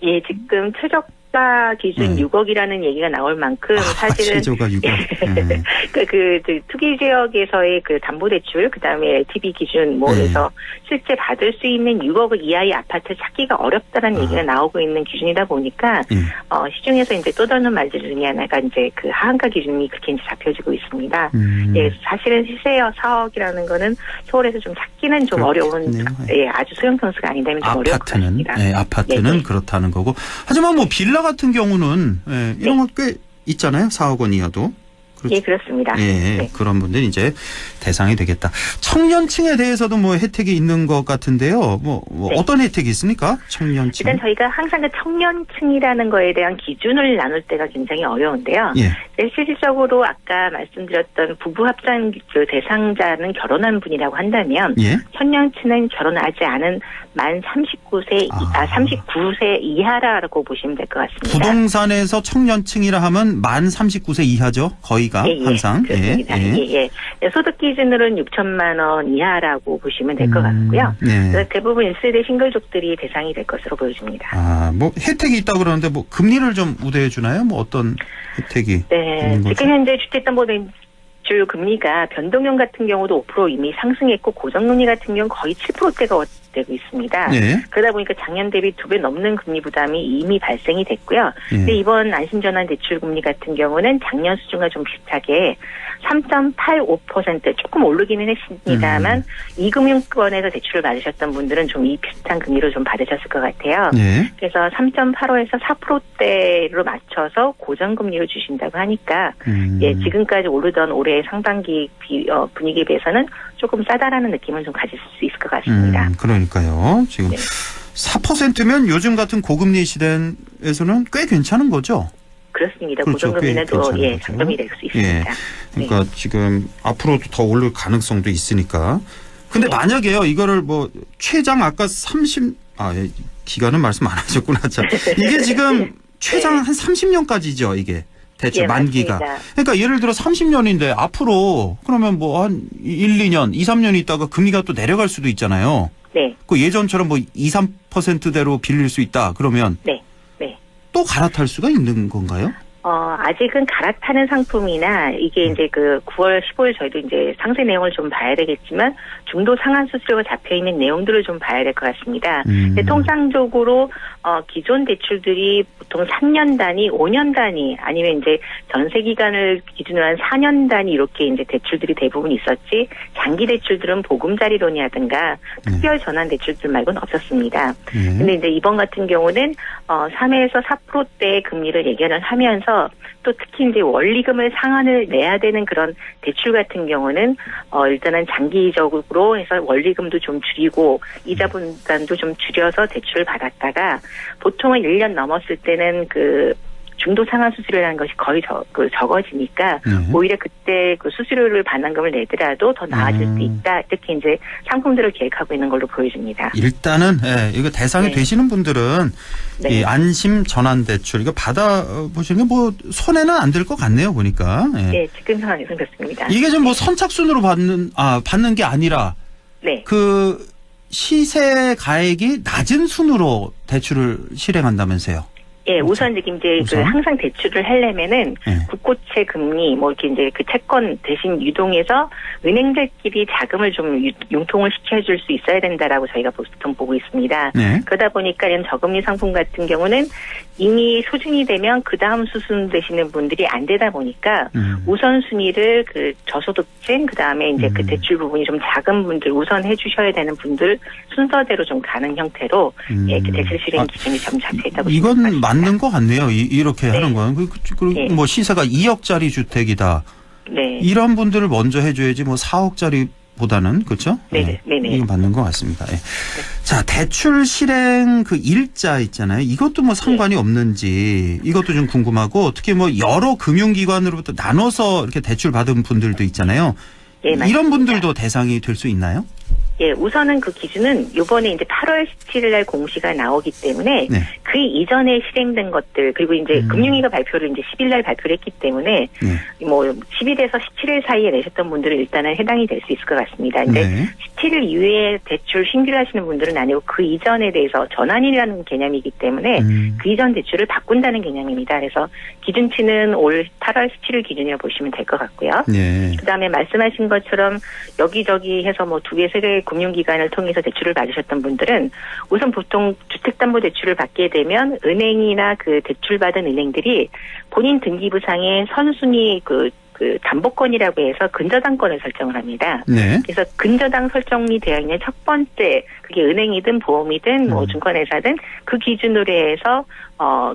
예, 지금 최저가 기준 6억이라는 얘기가 나올 만큼 사실은 최저가 6억. 그 투기 지역에서의 그 담보대출 그다음에 LTV 기준 뭐에서 실제 받을 수 있는 6억 이하의 아파트 찾기가 어렵다는 얘기가 나오고 있는 기준이다 보니까 시중에서 이제 떠도는 말들 중에 하나가 이제 그 하한가 기준이 그렇게 이제 잡혀지고 있습니다. 예, 사실은 시세 4억이라는 거는 서울에서 좀 찾기는 좀 어려운 예, 아주 소형 평수가 아니다면 좀 어려울 것 같습니다. 네, 아파트는 그렇다는 거고. 하지만 뭐 빌라 같은 경우는 이런 거 꽤 있잖아요. 4억 원 이하도. 그렇죠. 예, 그렇습니다. 예, 네. 그런 분들이 이제 대상이 되겠다. 청년층에 대해서도 뭐 혜택이 있는 것 같은데요. 뭐 어떤 혜택이 있습니까? 청년층. 일단 저희가 항상 그 청년층이라는 거에 대한 기준을 나눌 때가 굉장히 어려운데요. 예. 실질적으로 아까 말씀드렸던 부부 합산 그 대상자는 결혼한 분이라고 한다면 청년층은 결혼하지 않은 만 39세 39세 이하라고 보시면 될 것 같습니다. 부동산에서 청년층이라 하면 만 39세 이하죠. 거의가 항상. 그렇습니다. 예. 소득 기준으로는 6천만 원 이하라고 보시면 될 것 같고요. 그래서 대부분 1세대 싱글족들이 대상이 될 것으로 보여집니다. 뭐 혜택이 있다고 그러는데 뭐 금리를 좀 우대해 주나요? 뭐 어떤 혜택이? 네, 지금 현재 주택담보대출 금리가 변동형 같은 경우도 5% 이미 상승했고 고정금리 같은 경우는 거의 7%대가 되고 있습니다. 그러다 보니까 작년 대비 2배 넘는 금리 부담이 이미 발생이 됐고요. 근데 이번 안심전환 대출 금리 같은 경우는 작년 수준과 좀 비슷하게 3.85% 조금 오르기는 했습니다만 이금융권에서 대출을 받으셨던 분들은 좀 이 비슷한 금리로 좀 받으셨을 것 같아요. 그래서 3.85에서 4%대로 맞춰서 고정금리로 주신다고 하니까 예, 지금까지 오르던 올해 상반기 분위기에 비해서는 조금 싸다라는 느낌을 좀 가질 수 있을 것 같습니다. 그러니까요. 지금 4%면 요즘 같은 고금리 시대에서는 꽤 괜찮은 거죠? 그렇습니다. 고정금리는 또 장점이 될 수 있습니다. 그러니까 지금 앞으로도 더 오를 가능성도 있으니까. 근데 만약에요, 이거를 뭐 최장 아까 기간은 말씀 안 하셨구나. 이게 지금 최장 한 30년까지죠, 이게. 대출 만기가. 맞습니다. 그러니까 예를 들어 30년인데 앞으로 그러면 뭐 한 1, 2년, 2, 3년 있다가 금리가 또 내려갈 수도 있잖아요. 그 예전처럼 뭐 2, 3%대로 빌릴 수 있다. 그러면 또 갈아탈 수가 있는 건가요? 아직은 갈아타는 상품이나 이게 이제 그 9월 15일 저희도 이제 상세 내용을 좀 봐야 되겠지만 중도 상한 수수료가 잡혀 있는 내용들을 좀 봐야 될 것 같습니다. 근데 통상적으로 기존 대출들이 보통 3년 단위, 5년 단위 아니면 이제 전세 기간을 기준으로 한 4년 단위 이렇게 이제 대출들이 대부분 있었지 장기 대출들은 보금자리론이라든가 특별 전환 대출들 말고는 없었습니다. 근데 이제 이번 같은 경우는 3에서 4%대의 금리를 예견을 하면서 또 특히 이제 원리금을 상환을 내야 되는 그런 대출 같은 경우는 일단은 장기적으로 해서 원리금도 좀 줄이고 이자 분담도 좀 줄여서 대출을 받았다가 보통은 1년 넘었을 때는 그 중도 상환 수수료라는 것이 거의 적어지니까 오히려 그때 그 수수료를 반환금을 내더라도 더 나아질 수 있다. 이렇게 이제 상품들을 계획하고 있는 걸로 보여집니다. 일단은 이거 대상이 되시는 분들은 이 안심 전환 대출 이거 받아 보시는 게 뭐 손해는 안 될 것 같네요, 보니까. 지금 상황에서는 그렇습니다. 이게 좀 뭐 선착순으로 받는 게 아니라 그 시세 가액이 낮은 순으로 대출을 실행한다면서요. 예, 우선 이제 그 항상 대출을 하려면은 국고채 금리 뭐 이렇게 이제 그 채권 대신 유동해서 은행들끼리 자금을 좀 융통을 시켜줄 수 있어야 된다라고 저희가 보통 보고 있습니다. 그러다 보니까 이런 저금리 상품 같은 경우는 이미 소진이 되면 그 다음 수순 되시는 분들이 안 되다 보니까 우선 순위를 그 저소득층 그 다음에 이제 그 대출 부분이 좀 작은 분들 우선 해주셔야 되는 분들 순서대로 좀 가는 형태로 그 대출 실행 기준이 좀 잡혀 있다고 이건 생각합니다. 맞는 것 같네요. 이렇게 하는 건. 그리고 뭐 시세가 2억짜리 주택이다. 네. 이런 분들을 먼저 해줘야지 뭐 4억짜리 보다는 그렇죠? 네네. 이거 맞는 것 같습니다. 예. 자, 대출 실행 그 일자 있잖아요. 이것도 뭐 상관이 없는지 이것도 좀 궁금하고 특히 뭐 여러 금융기관으로부터 나눠서 이렇게 대출 받은 분들도 있잖아요. 예, 맞습니다. 이런 분들도 대상이 될 수 있나요? 예, 우선은 그 기준은 요번에 이제 8월 17일 날 공시가 나오기 때문에 네. 그 이전에 실행된 것들 그리고 이제 금융위가 발표를 이제 10일 날 발표를 했기 때문에 뭐 10일에서 17일 사이에 내셨던 분들은 일단은 해당이 될 수 있을 것 같습니다. 근데 네. 17일 이후에 대출 신규를 하시는 분들은 아니고 그 이전에 대해서 전환이라는 개념이기 때문에 그 이전 대출을 바꾼다는 개념입니다. 그래서 기준치는 올 8월 17일 기준이라고 보시면 될 것 같고요. 네. 그다음에 말씀하신 것처럼 여기저기 해서 뭐 2개, 3개 금융기관을 통해서 대출을 받으셨던 분들은 우선 보통 주택담보대출을 받게 되면 은행이나 그 대출받은 은행들이 본인 등기부상에 선순위 그 담보권이라고 해서 근저당권을 설정을 합니다. 네. 그래서 근저당 설정이 되어 있는 첫 번째 그게 은행이든 보험이든 뭐 증권회사든 그 기준으로 해서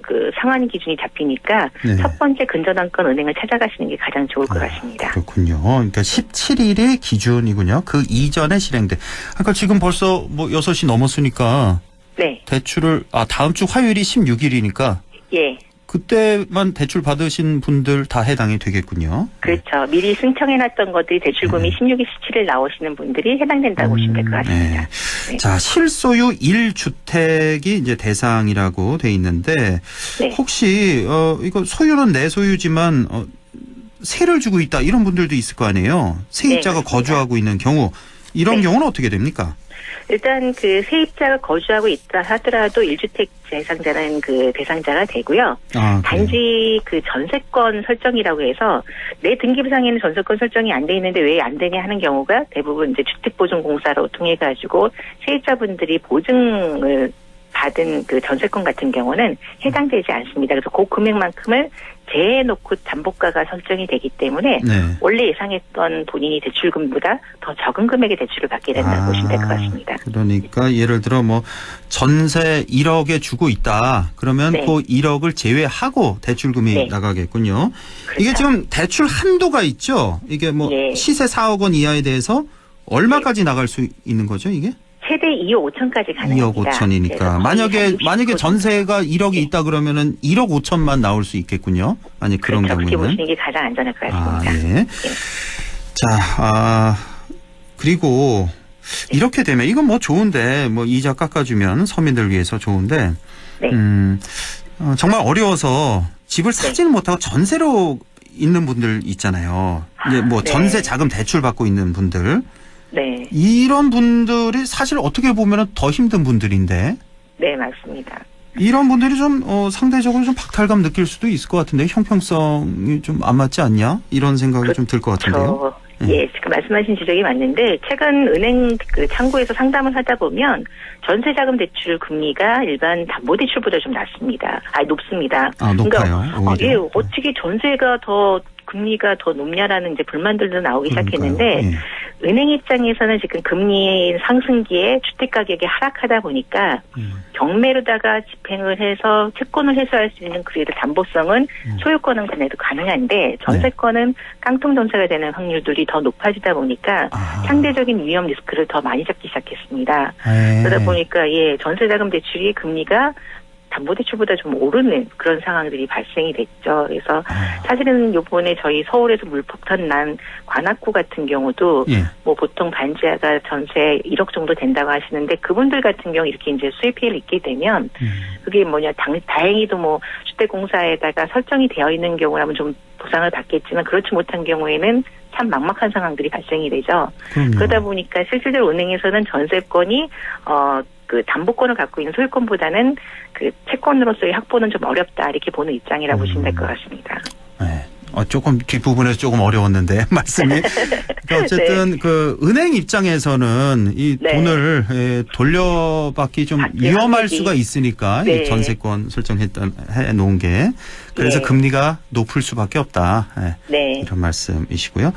그 상한 기준이 잡히니까 네. 첫 번째 근저당권 은행을 찾아가시는 게 가장 좋을 것 같습니다. 그렇군요. 그러니까 17일이 기준이군요. 그 이전에 실행돼. 그러니까 지금 벌써 뭐 6시 넘었으니까 네. 대출을 다음 주 화요일이 16일이니까 예. 그때만 대출 받으신 분들 다 해당이 되겠군요. 그렇죠. 미리 신청해놨던 것들이 대출금이 16일, 17일 나오시는 분들이 해당된다고 보시면 될 것 같습니다. 네. 자, 실소유 1주택이 이제 대상이라고 돼 있는데 네. 혹시 이거 소유는 내 소유지만 세를 주고 있다 이런 분들도 있을 거 아니에요. 세입자가 네, 거주하고 있는 경우 이런 경우는 어떻게 됩니까? 일단 그 세입자가 거주하고 있다 하더라도 1주택 대상자는 그 대상자가 되고요. 단지 그 전세권 설정이라고 해서 내 등기부상에는 전세권 설정이 안 돼 있는데 왜 안 되냐 하는 경우가 대부분 이제 주택보증공사로 통해 가지고 세입자분들이 보증을 받은 그 전세권 같은 경우는 해당되지 않습니다. 그래서 그 금액만큼을 재해놓고 담보가가 설정이 되기 때문에 원래 예상했던 본인이 대출금보다 더 적은 금액의 대출을 받게 된다고 보시면 될 것 같습니다. 그러니까 예를 들어 뭐 전세 1억에 주고 있다. 그러면 그 1억을 제외하고 대출금이 나가겠군요. 그렇죠. 이게 지금 대출 한도가 있죠. 이게 뭐 시세 4억 원 이하에 대해서 얼마까지 나갈 수 있는 거죠, 이게? 최대 2억 5천까지 가능합니다. 2억 5천이니까 만약에 전세가 1억이 있다 그러면은 1억 5천만 나올 수 있겠군요. 만약 그런 그렇죠. 경우에는. 그렇게 보시는 게 가장 안전할 것 같습니다. 예. 자, 그리고 이렇게 되면 이건 뭐 좋은데 뭐 이자 깎아주면 서민들 위해서 좋은데 정말 어려워서 집을 사지는 못하고 전세로 있는 분들 있잖아요. 이제 뭐 전세 자금 대출 받고 있는 분들. 네. 이런 분들이 사실 어떻게 보면 더 힘든 분들인데. 네, 맞습니다. 이런 분들이 좀 상대적으로 좀 박탈감 느낄 수도 있을 것 같은데 형평성이 좀 안 맞지 않냐? 이런 생각이 좀 들 것 같은데요. 예, 지금 말씀하신 지적이 맞는데 최근 은행 그 창구에서 상담을 하다 보면 전세자금 대출 금리가 일반 담보대출보다 좀 낮습니다. 높습니다. 높아요. 그러니까 어떻게 전세가 더 금리가 더 높냐라는 이제 불만들도 나오기 시작했는데 은행 입장에서는 지금 금리 상승기에 주택 가격이 하락하다 보니까 경매로다가 집행을 해서 채권을 해소할 수 있는 그래도 담보성은 소유권은 그래도 가능한데 전세권은 깡통 전세가 되는 확률들이 더 높아지다 보니까 상대적인 위험 리스크를 더 많이 잡기 시작했습니다. 그러다 보니까 전세자금 대출이 금리가 담보대출보다 좀 오르는 그런 상황들이 발생이 됐죠. 그래서 사실은 요번에 저희 서울에서 물폭탄 난 관악구 같은 경우도 뭐 보통 반지하가 전세 1억 정도 된다고 하시는데 그분들 같은 경우 이렇게 이제 수익 피해를 입게 되면 그게 다행히도 뭐 주택공사에다가 설정이 되어 있는 경우라면 좀 보상을 받겠지만 그렇지 못한 경우에는 참 막막한 상황들이 발생이 되죠. 그러다 보니까 실질적으로 은행에서는 전세권이 그 담보권을 갖고 있는 소유권보다는 그 채권으로서의 확보는 좀 어렵다 이렇게 보는 입장이라고 보시면 될 것 같습니다. 네. 조금 뒷부분에서 조금 어려웠는데 말씀이. 그러니까 어쨌든 그 은행 입장에서는 이 돈을 돌려받기 좀 위험할 수가 있으니까 이 전세권 설정해 놓은 게 그래서 예. 금리가 높을 수밖에 없다. 예. 네. 이런 말씀이시고요.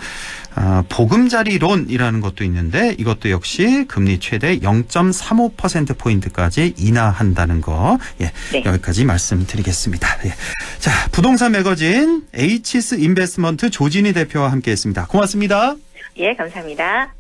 보금자리론이라는 것도 있는데 이것도 역시 금리 최대 0.35%포인트까지 인하한다는 거. 예. 네. 여기까지 말씀드리겠습니다. 예. 자, 부동산 매거진 에이치스 인베스트먼트 조진희 대표와 함께했습니다. 고맙습니다. 예, 감사합니다.